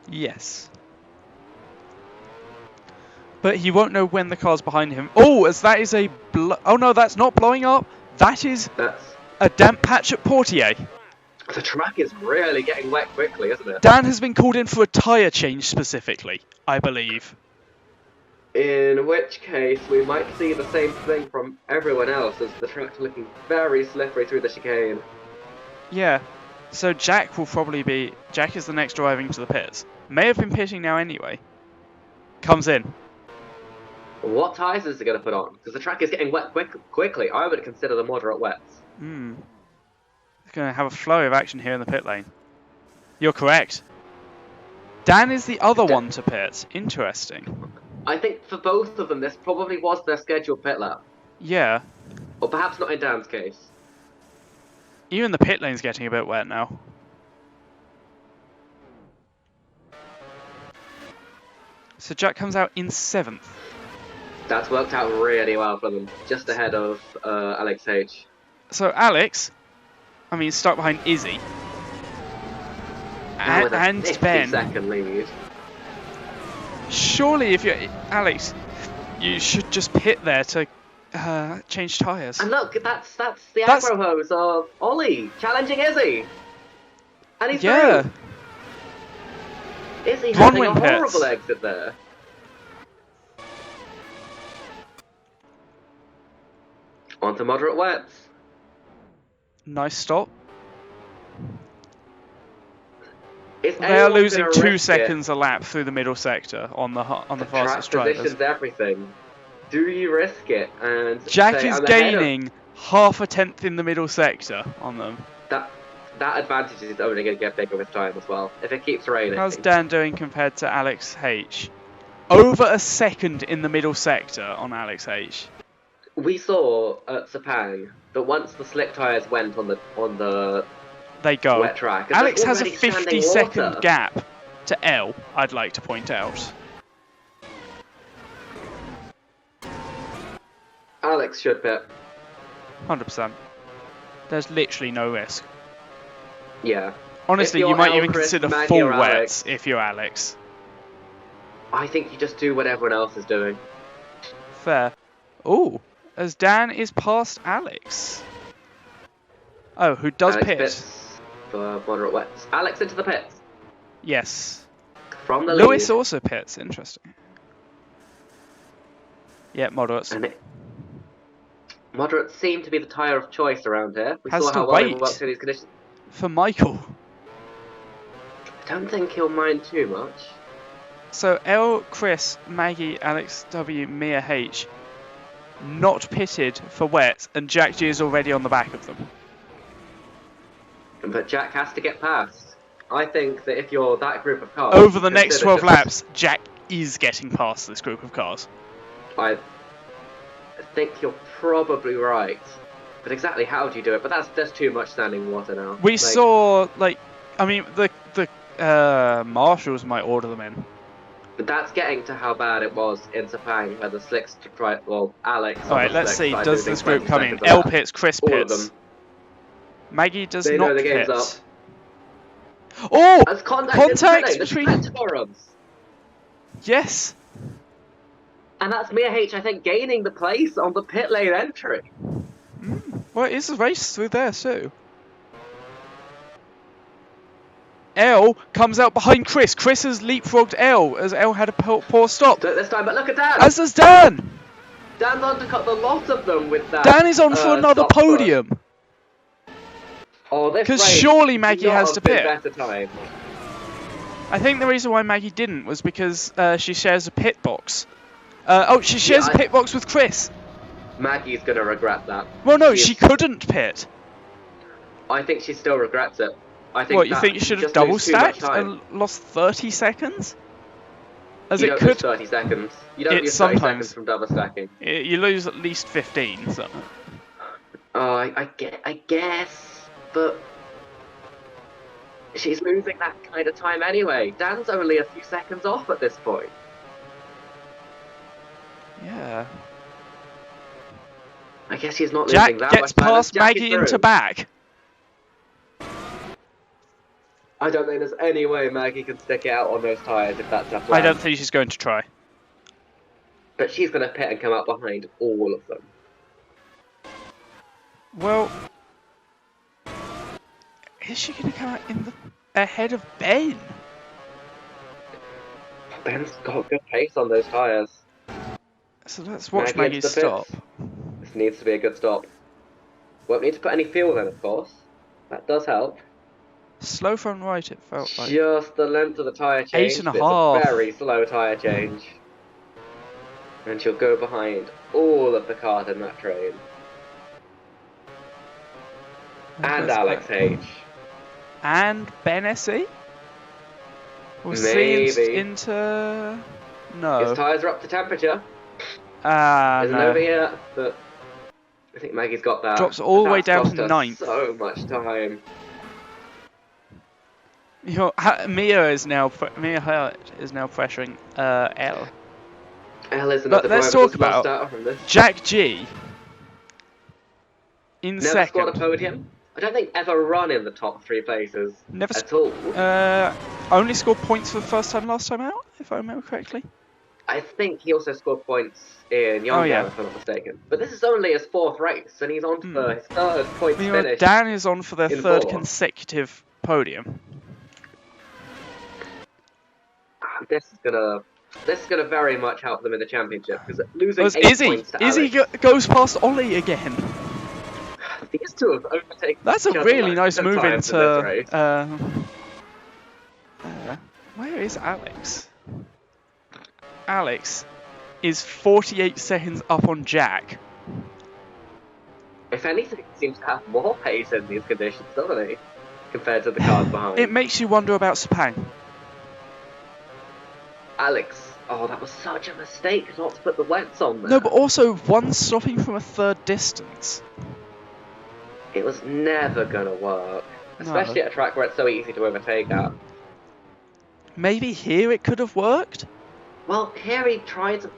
Yes. But he won't know when the car's behind him. Oh, as that is a... Oh no, that's not blowing up. That's a damp patch at Portier. The track is really getting wet quickly, isn't it? Dan has been called in for a tyre change specifically, I believe. In which case, we might see the same thing from everyone else, as the track's looking very slippery through the chicane. Yeah, so Jack will probably be... Jack is the next driving to the pits. May have been pitting now anyway. Comes in. What tyres is he going to put on? Because the track is getting wet quickly. I would consider the moderate wets. It's going to have a flow of action here in the pit lane. You're correct. Dan is the other one to pit. Interesting. I think for both of them, this probably was their scheduled pit lap. Yeah. Or perhaps not in Dan's case. Even the pit lane's getting a bit wet now. So Jack comes out in 7th. That's worked out really well for them. Just ahead of Alex H. So Alex, I mean, stuck behind Izzy. And Ben. 50-second lead. Surely if you're Alex, you should just pit there to change tyres. And look, that's the aggro hose of Ollie challenging Izzy. And he's through. Izzy having a horrible exit there. On to moderate wets. Nice stop. They are losing 2 seconds a lap through the middle sector on the fastest drivers. Position's everything. Do you risk it? And Jack is gaining half a tenth in the middle sector on them. That advantage is only going to get bigger with time as well. If it keeps raining. How's Dan doing compared to Alex H? over a second in the middle sector on Alex H. We saw at Sepang that once the slick tyres went on the They go. wet track, and Alex there's has a already standing 50-second water. gap to L, I'd like to point out. Alex should pit. 100%. There's literally no risk. Yeah. Honestly, If you you're might L, even Chris, consider Maggie, full or wets Alex, if you're Alex. I think you just do what everyone else is doing. Fair. Ooh, as Dan is past Alex. Oh, who does Alex pit? pits for moderate wets. Alex into the pits. Yes. From the Lewis lead. also pits. Interesting. Yeah, moderates. And moderates seem to be the tyre of choice around here. We Has saw to how well they wait. worked in these conditions. For Michael. I don't think he'll mind too much. So L, Chris, Maggie, Alex W, Mia H, not pitted for wet, and Jack G is already on the back of them. But Jack has to get past. I think that if you're that group of cars... Over the next consider 12 just- laps, Jack is getting past this group of cars. I think you're probably right. But exactly how do you do it? But there's too much standing water now. We saw, like, I mean, the marshals might order them in. But that's getting to how bad it was in Sepang, where the slicks tried. Well, Alex. on Alright, the let's slicks see. tried Does losing this group 20 come in? seconds a L lap. pits, Chris All of pits. them. Maggie does They know not the game's pit. up. Oh! As Contacts between between- the forums. Yes! And that's Mia H, I think, gaining the place on the pit lane entry. Well, it is a race through there, too. L comes out behind Chris. Chris has leapfrogged L, as L had a poor stop. Do it this time, but look at Dan! As does Dan! Dan's undercut the lot of them with that. Dan is on for another stop push. podium. Oh, this 'Cause race surely could Maggie not has have to been pit. Better time. I think the reason why Maggie didn't was because she shares a pit box. She shares a pit box with Chris. Maggie's gonna regret that. Well, no, She she is- couldn't pit. I think she still regrets it. I think What, you that think you should have just double lose too much stacked time. and lost 30 seconds? As You it don't could. lose 30 seconds. You don't It lose 30 sometimes- seconds from double stacking. You lose at least 15. So. Oh, I guess, but she's losing that kind of time anyway. Dan's only a few seconds off at this point. Yeah. I guess she's not Jack losing that gets much time. past Jack is Maggie through. into back. I don't think there's any way Maggie can stick it out on those tyres if that's her I plan. don't think she's going to try. But she's going to pit and come out behind all of them. Well, is she going to come out in the ahead of Ben? Ben's got good pace on those tyres. So let's watch Maggie Maggie into the stop. pits. This needs to be a good stop. Won't need to put any fuel in, of course. That does help. Slow from right, it felt like. Just the length of the tyre change. 8.5. It's a very slow tyre change. And she'll go behind all of the cars in that train. And Alex H. And Ben SE? We'll see Maybe. into... His No. tyres are up to temperature. Ah, Isn't no. over yet, but I think Maggie's got that. Drops all the way That's down cost to us ninth. So much time. Mia is now Hurt is now pressuring L. L is another let's driver talk that's lost about out from this. Jack G in Never second. scored a podium. I don't think ever run in the top 3 places Never at all. only scored points for the first time last time out, if I remember correctly. I think he also scored points in Young Oh, yeah. if I'm not mistaken. But this is only his 4th race, and he's on for his 3rd points You know, finish. Dan is on for their in 3rd 4. consecutive podium. This is gonna very much help them in the championship because losing Whereas 8 Izzy points to Alex, goes past Ollie again. these two have overtaken. That's a each other really like nice 10 move times in into. this race. Where is Alex? Alex is 48 seconds up on Jack. If anything, he seems to have more pace in these conditions, doesn't he? Compared to the cars behind. It makes you wonder about Sepang. Alex. Oh, that was such a mistake not to put the wets on there. No, but also one stopping from a third distance. It was never gonna work. Especially at a track where it's so easy to overtake at. Maybe here it could have worked? Well, here he tried to,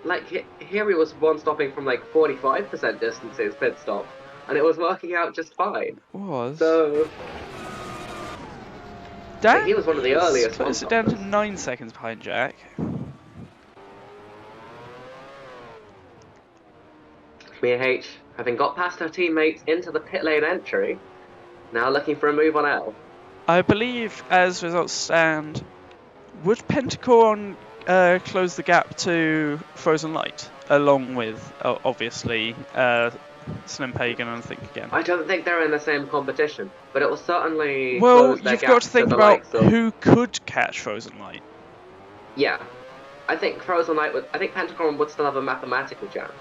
here he was one stopping from like 45% distance his pit stop, and it was working out just fine. Was. So, Dan he was one of the earliest closed it down to 9 seconds behind Jack. Mia H, having got past her teammates into the pit lane entry, now looking for a move on L. I believe, as results stand, would Pentacorn close the gap to Frozen Light, along with, obviously, Slim Pagan and Think Again? I don't think they're in the same competition, but it will certainly well, close their you've gap got to think the about likes of... who could catch Frozen Light. Yeah. I think Frozen Light would... I think Pentacorn would still have a mathematical chance.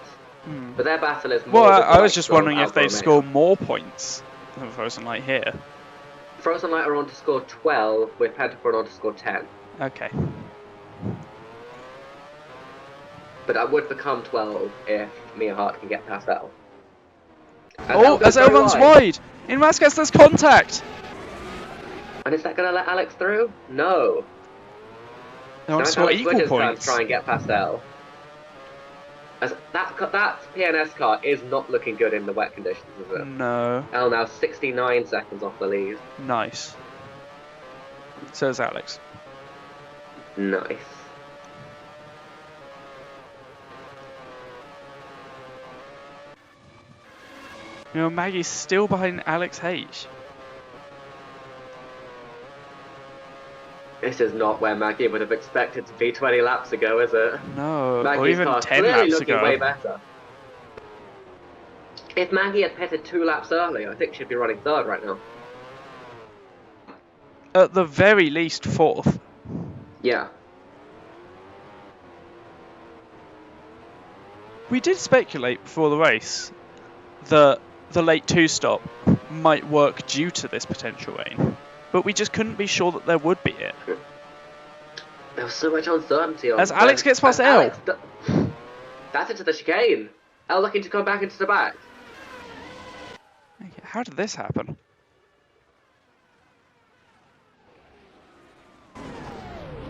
But their battle is more... Well, I was just wondering if they'd score more points than Frozen Light here. Frozen Light are on to score 12, with Pentacorn on to score 10. Okay. But that would become 12 if Mia Hart can get past L. As L runs wide! In Vasquez, there's contact! And is that going to let Alex through? No. They want to score equal points. To try and get past L. As that PNS car is not looking good in the wet conditions, is it? No. L now 69 seconds off the lead. Nice. So is Alex. Nice. You know, Maggie's still behind Alex H. This is not where Maggie would have expected to be 20 laps ago, is it? No, Maggie's or even car 10 clearly laps looking ago. way better. If Maggie had pitted 2 laps early, I think she'd be running third right now. At the very least, fourth. Yeah. We did speculate before the race that the late 2-stop might work due to this potential rain, but we just couldn't be sure that there would be it. There was so much uncertainty on As Alex gets past L. That's into the chicane. L looking to come back into the back. How did this happen?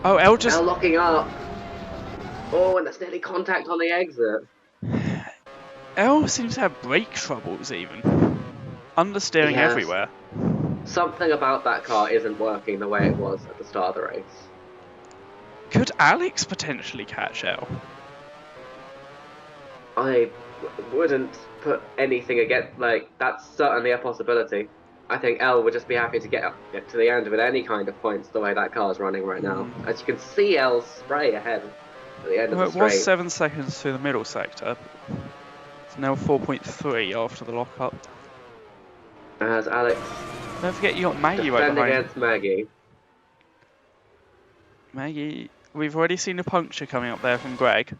Oh, L just... L locking up. Oh, and that's nearly contact on the exit. L seems to have brake troubles even. Understeering everywhere. Something about that car isn't working the way it was at the start of the race. Could Alex potentially catch L? I wouldn't put anything against, that's certainly a possibility. I think L would just be happy to get to the end with any kind of points the way that car's running right now. As you can see, L's spray ahead at the end of the straight. It was 7 seconds through the middle sector. It's now 4.3 after the lockup. As Alex... Don't forget you got Maggie right behind. against Maggie. Maggie, we've already seen a puncture coming up there from Greg.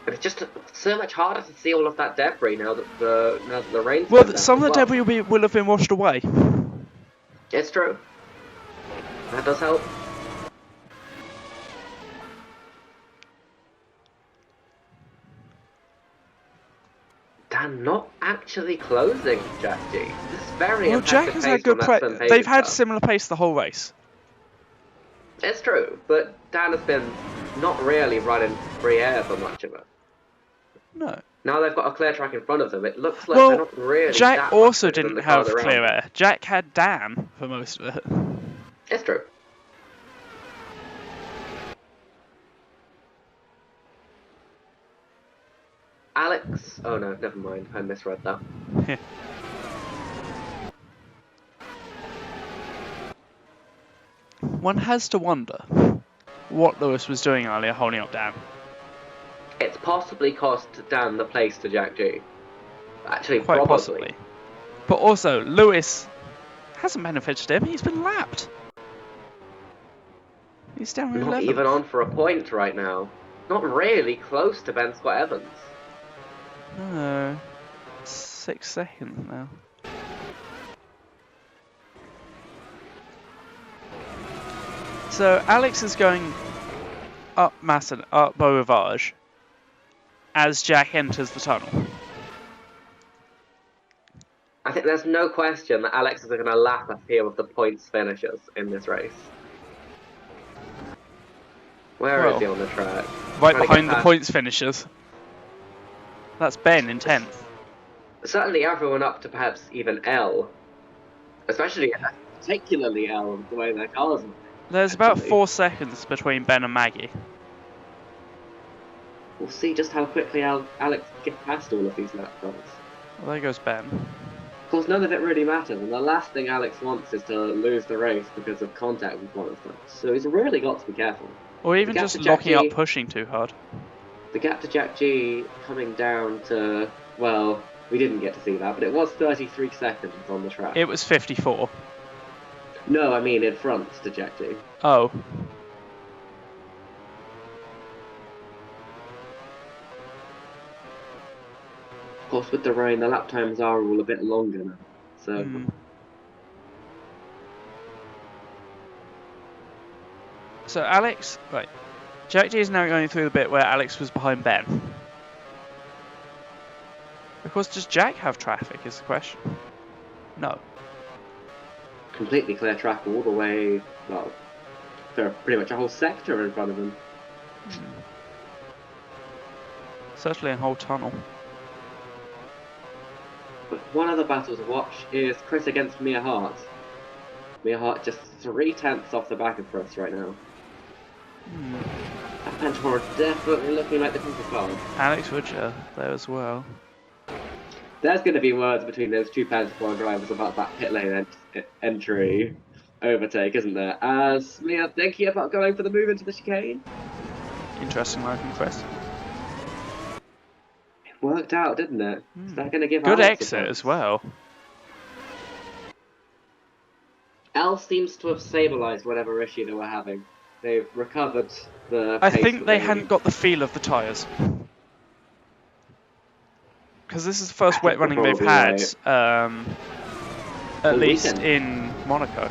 It's just so much harder to see all of that debris now that the rain's... Well, some of the debris will have been washed away. It's true. That does help. Dan not actually closing Jack G. This is very well, Jack has had good pace. They've had similar pace the whole race. It's true, but Dan has been not really running free air for much of it. No. Now they've got a clear track in front of them. It looks like they're not really. Jack also didn't have clear air. Jack had Dan for most of it. It's true. Alex. Oh no, never mind. I misread that. One has to wonder what Lewis was doing earlier holding up Dan. It's possibly cost Dan the place to Jack G. Actually, quite probably. Possibly. But also, Lewis hasn't benefited him. He's been lapped. He's down in 11th. Not even on for a point right now. Not really close to Ben Scott Evans. No. 6 seconds now. So Alex is going up Masson, up Beau Rivage, as Jack enters the tunnel. I think there's no question that Alex is going to lap a few of the points finishers in this race. Where is he on the track? Right behind the points finishers. That's Ben in 10th. Certainly everyone up to perhaps even L. Especially, particularly L, the way their cars are. There's about 4 seconds between Ben and Maggie. We'll see just how quickly Alex gets past all of these lap cars. Well, there goes Ben. Of course, none of it really matters, and the last thing Alex wants is to lose the race because of contact with one of them. So he's really got to be careful. Or even just locking up pushing too hard. The gap to Jack G coming down to, well, we didn't get to see that, but it was 33 seconds on the track. It was 54. No, I mean in front to Jack G. Oh. Of course, with the rain, the lap times are all a bit longer now. So. So Alex, right. Jack G is now going through the bit where Alex was behind Ben. Of course, does Jack have traffic is the question? No. Completely clear track all the way, well, for pretty much a whole sector in front of him. Certainly a whole tunnel. But one other battle to watch is Chris against Mia Hart. Mia Hart just 3/10 off the back of Chris right now. That Pentagon definitely looking like the Cooper car. Alex Woodger there as well. There's going to be words between those two Pentagon drivers about that pit lane entry overtake, isn't there? As Mia thinking about going for the move into the chicane. Interesting looking Chris. It worked out, didn't it? Is that going to give good Alex exit as well. L seems to have stabilised whatever issue they were having. They've recovered the I pace think they hadn't got the feel of the tyres. Because this is the first wet running they've had, at least in Monaco.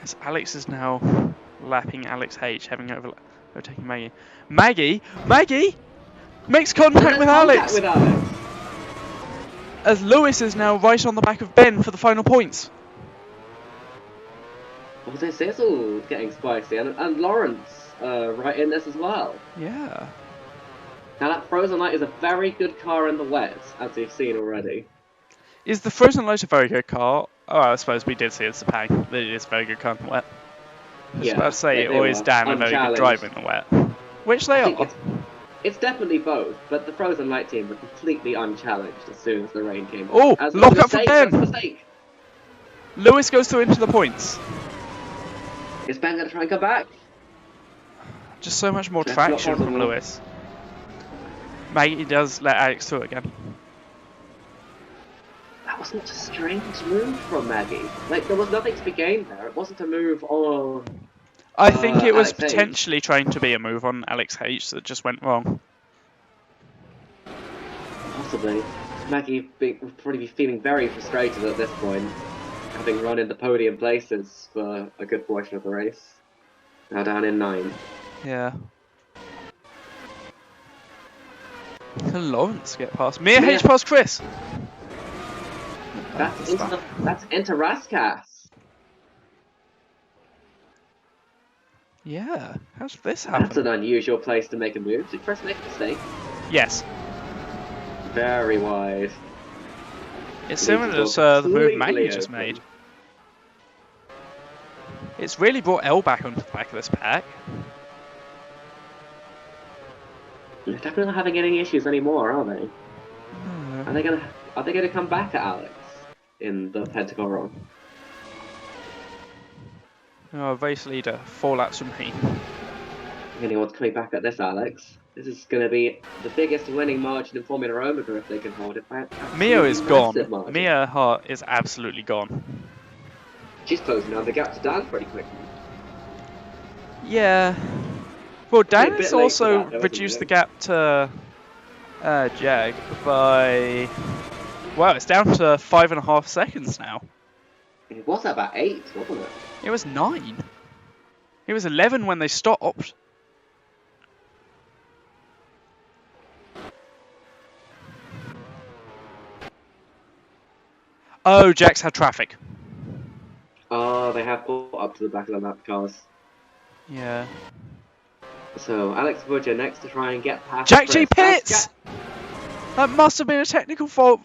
As Alex is now lapping Alex H, having overtaken Maggie. Maggie makes contact with Alex! As Lewis is now right on the back of Ben for the final points. Well, this is all getting spicy, and Lawrence right in this as well. Yeah. Now that Frozen Light is a very good car in the wet, as we've seen already. Is the Frozen Light a very good car? Oh, I suppose we did see in Sepang that it is a very good car in the wet. I was about to say, or is Dan a very good driver in the wet? Which they are. It's definitely both, but the Frozen Light team were completely unchallenged as soon as the rain came. Oh, lock up for Ben! Lewis goes through into the points. Is Ben going to try and come back? Just so much more traction from Lewis. Maggie does let Alex through again. That was such a strange move from Maggie. Like, there was nothing to be gained there. It wasn't a move on... I think it was Alex potentially trying to be a move on Alex H that just went wrong. Possibly. Maggie would probably be feeling very frustrated at this point, having run in the podium places for a good portion of the race. Now down in 9. Yeah. Can Lawrence get past? Mia H past Chris! That's into Raskas. Yeah, how's this happen? That's an unusual place to make a move. Did Chris make a mistake? Yes. Very wide. It's similar to the move Maggie just made. It's really brought L back onto the back of this pack. They're definitely not having any issues anymore, are they? No. Are they gonna come back at Alex in the Pentagon run? Oh, race leader, 4 laps from me. Anyone's coming back at this, Alex. This is going to be the biggest winning margin in Formula Omega if they can hold it back. Mia is gone. Mia Hart is absolutely gone. She's closing down the gap to Dan pretty quickly. Yeah. Well, Dan has also reduced the gap to Jag by Wow, it's down to 5.5 seconds now. It was about 8, wasn't it? It was 9. It was 11 when they stopped. Oh, Jack's had traffic. Oh, they have caught up to the back of the map cars. Yeah. So Alex Woodger next to try and get past Jack G Chris. pits! That must have been a technical fault.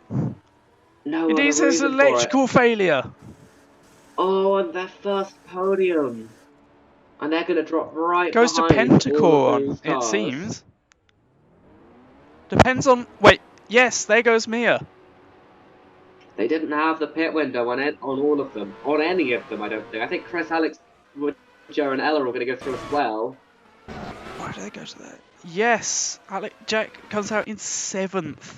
No It other is his reason for it. electrical failure. Oh, and their first podium. And they're going to drop right Goes to behind all of Pentacore, those it cars. seems. Depends on... Wait, yes, there goes Mia. They didn't have the pit window on all of them. On any of them, I don't think. I think Chris, Alex, Woodger, and Ella are going to go through as well. Why did they go to that? Yes, Jack comes out in 7th.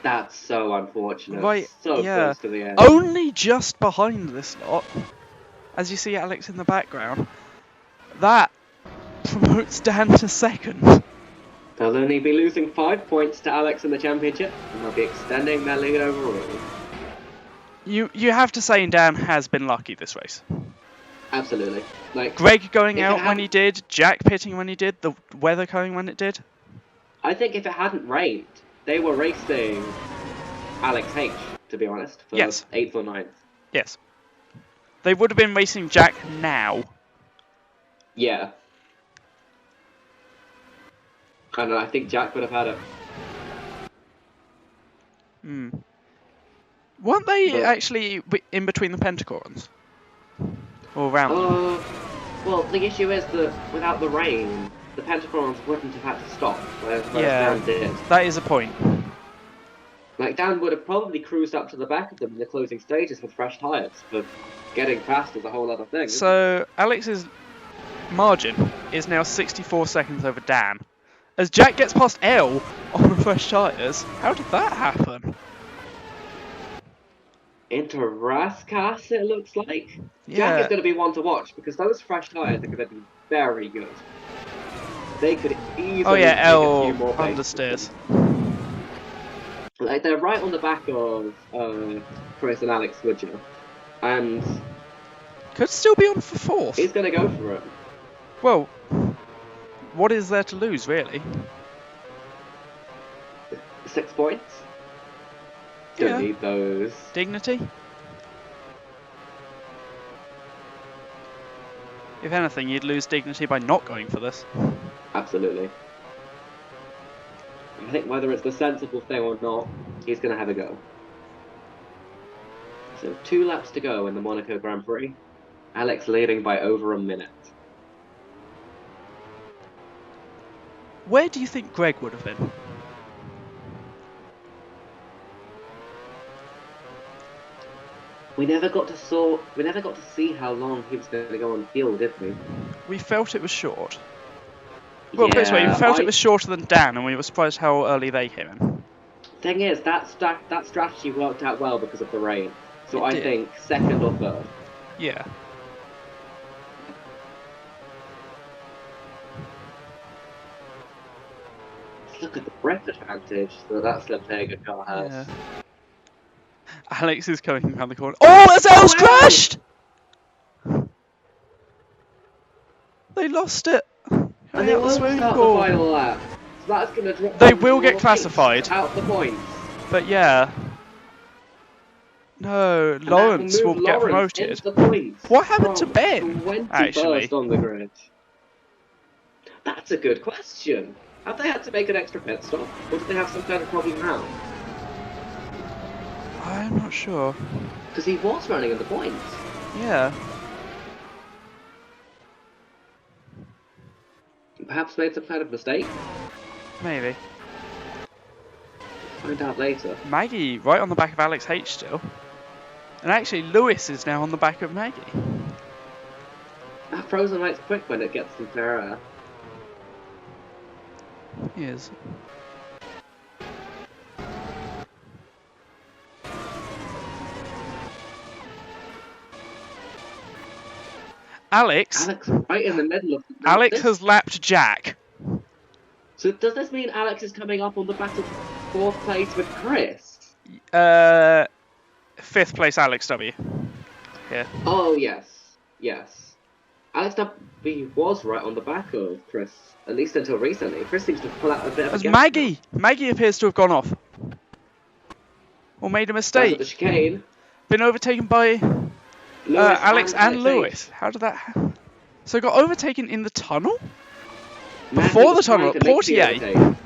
That's so unfortunate. Right, So yeah. close to the end. Only just behind this lot, as you see Alex in the background. That promotes Dan to 2nd. They'll only be losing 5 points to Alex in the championship, and they'll be extending their lead overall. You have to say Dan has been lucky this race. Absolutely. Like Greg going if it out when hadn't- he did, Jack pitting when he did, the weather going when it did. I think if it hadn't rained, they were racing Alex H, to be honest, for Yes. 8th or 9th. Yes. They would have been racing Jack now. Yeah. And I think Jack would have had it. Hmm. Weren't they But- actually in between the Pentacorns? Or around them? Well, the issue is that without the rain, the Pentacorns wouldn't have had to stop, whereas Yeah. Dan did. That is a point. Like, Dan would have probably cruised up to the back of them in the closing stages with fresh tyres, but getting fast is a whole other thing. isn't it? So, Alex's margin is now 64 seconds over Dan. As Jack gets past L on the fresh tyres, how did that happen? Into Raskas, it looks like. Jack Yeah. is going to be one to watch, because those fresh tyres are going to be very good. They could easily Oh yeah, take L a few more paces. understeers. Like, they're right on the back of Chris and Alex Woodger. And Could still be on for 4th. he's going to go for it. Well, what is there to lose, really? 6 points? Don't Yeah. need those. Dignity? If anything, you'd lose dignity by not going for this. Absolutely. I think whether it's the sensible thing or not, he's going to have a go. So 2 laps to go in the Monaco Grand Prix. Alex leading by over a minute. Where do you think Greg would have been? We never got to see how long he was going to go on field, did we? We felt it was short. Well, put it this way, we felt it was shorter than Dan, and we were surprised how early they came in. Thing is, that strategy worked out well because of the rain. So It I did. think 2nd or 3rd. Yeah. Look at the breath advantage that Slimtega car has. Yeah. Alex is coming around the corner. Oh, Azel's wow. crashed! They lost it. And Coming they out the won't swimming start pool. the final lap. So that's going to drop. They them will get 4 classified. points Out the points. But yeah. No, And that Lawrence will move get Lawrence promoted. into the points What happened to from Ben, 21st actually? on the grid. That's a good question. Have they had to make an extra pit stop? Or did they have some kind of problem now? I'm not sure. Because he was running in the points. Yeah. Perhaps made some kind of mistake? Maybe. Find out later. Maggie right on the back of Alex H still. And actually Lewis is now on the back of Maggie. That Frozen Light's quick when it gets some clear air. He is. Alex Right in the middle of Alex has lapped Jack. So does this mean Alex is coming up on the back of 4th place with Chris. 5th place Alex W. Yeah. Oh, yes. Yes. Alex W was right on the back of Chris, at least until recently. Chris seems to pull out a bit of a As gap Maggie! Maggie appears to have gone off. Or made a now. Down at mistake. the chicane. Been overtaken by Lewis Alex and Alex Lewis. H. How did that happen? So got overtaken in the tunnel? Maggie Before the was tunnel, trying to make the Portier. overtake.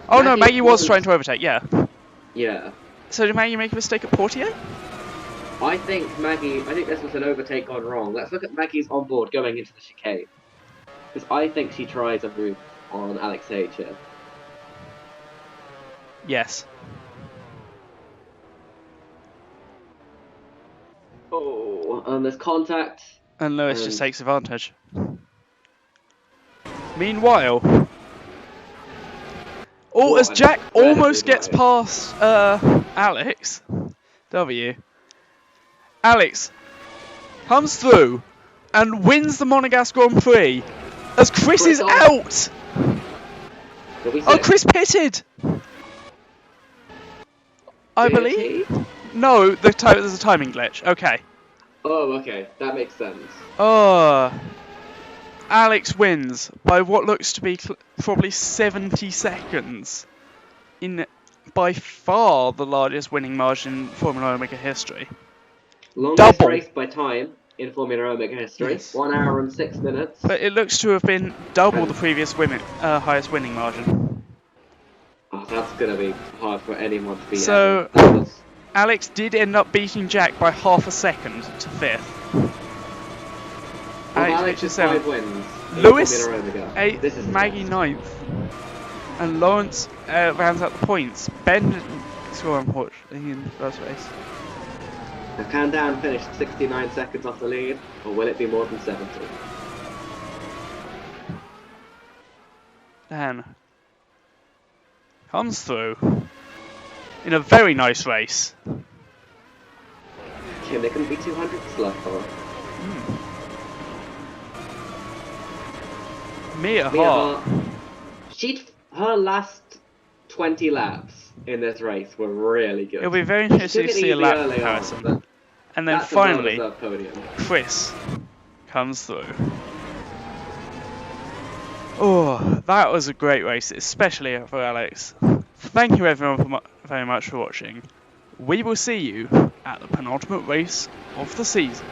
Oh no, Maggie was wasn't- trying to overtake, yeah. Yeah. So did Maggie make a mistake at Portier? I think this was an overtake gone wrong. Let's look at Maggie's onboard going into the chicane. Because I think she tries a move on Alex H here. Yes. Oh, and there's contact. And Lewis just And- takes advantage. Meanwhile, What as an Jack incredible almost gets drive. past Alex W, Alex comes through and wins the Monegasque Grand Prix as Chris is on. out. Did we say Oh, Chris pitted. I Did believe. he? No, there's a timing glitch. Okay. Oh, okay. That makes sense. Oh. Alex wins by what looks to be probably 70 seconds in by far the largest winning margin in Formula Omega history. Longest Double. race by time in Formula Omega history. Yes. 1 hour and 6 minutes. But it looks to have been double the previous highest winning margin. Oh, that's gonna be hard for anyone to beat. So- ever. That was- Alex did end up beating Jack by half a second to 5th. Well, Alex Alex reaches has 5 7th. wins. in Lewis, Formula Omega. 8th, This is Maggie best. 9th. And Lawrence rounds out the points. Ben didn't score unfortunately in the first race. Now, can Dan finish 69 seconds off the lead, or will it be more than 70? Dan comes through in a very nice race. Kim, there couldn't be 200 left for. Mia Mia Hart. Hart. Her last 20 laps in this race were really good. It'll be very She interesting took to it see a easy lap early on, comparison. but And then that's a finally, well-deserved podium. Chris comes through. Oh, that was a great race, especially for Alex. Thank you everyone very much for watching. We will see you at the penultimate race of the season.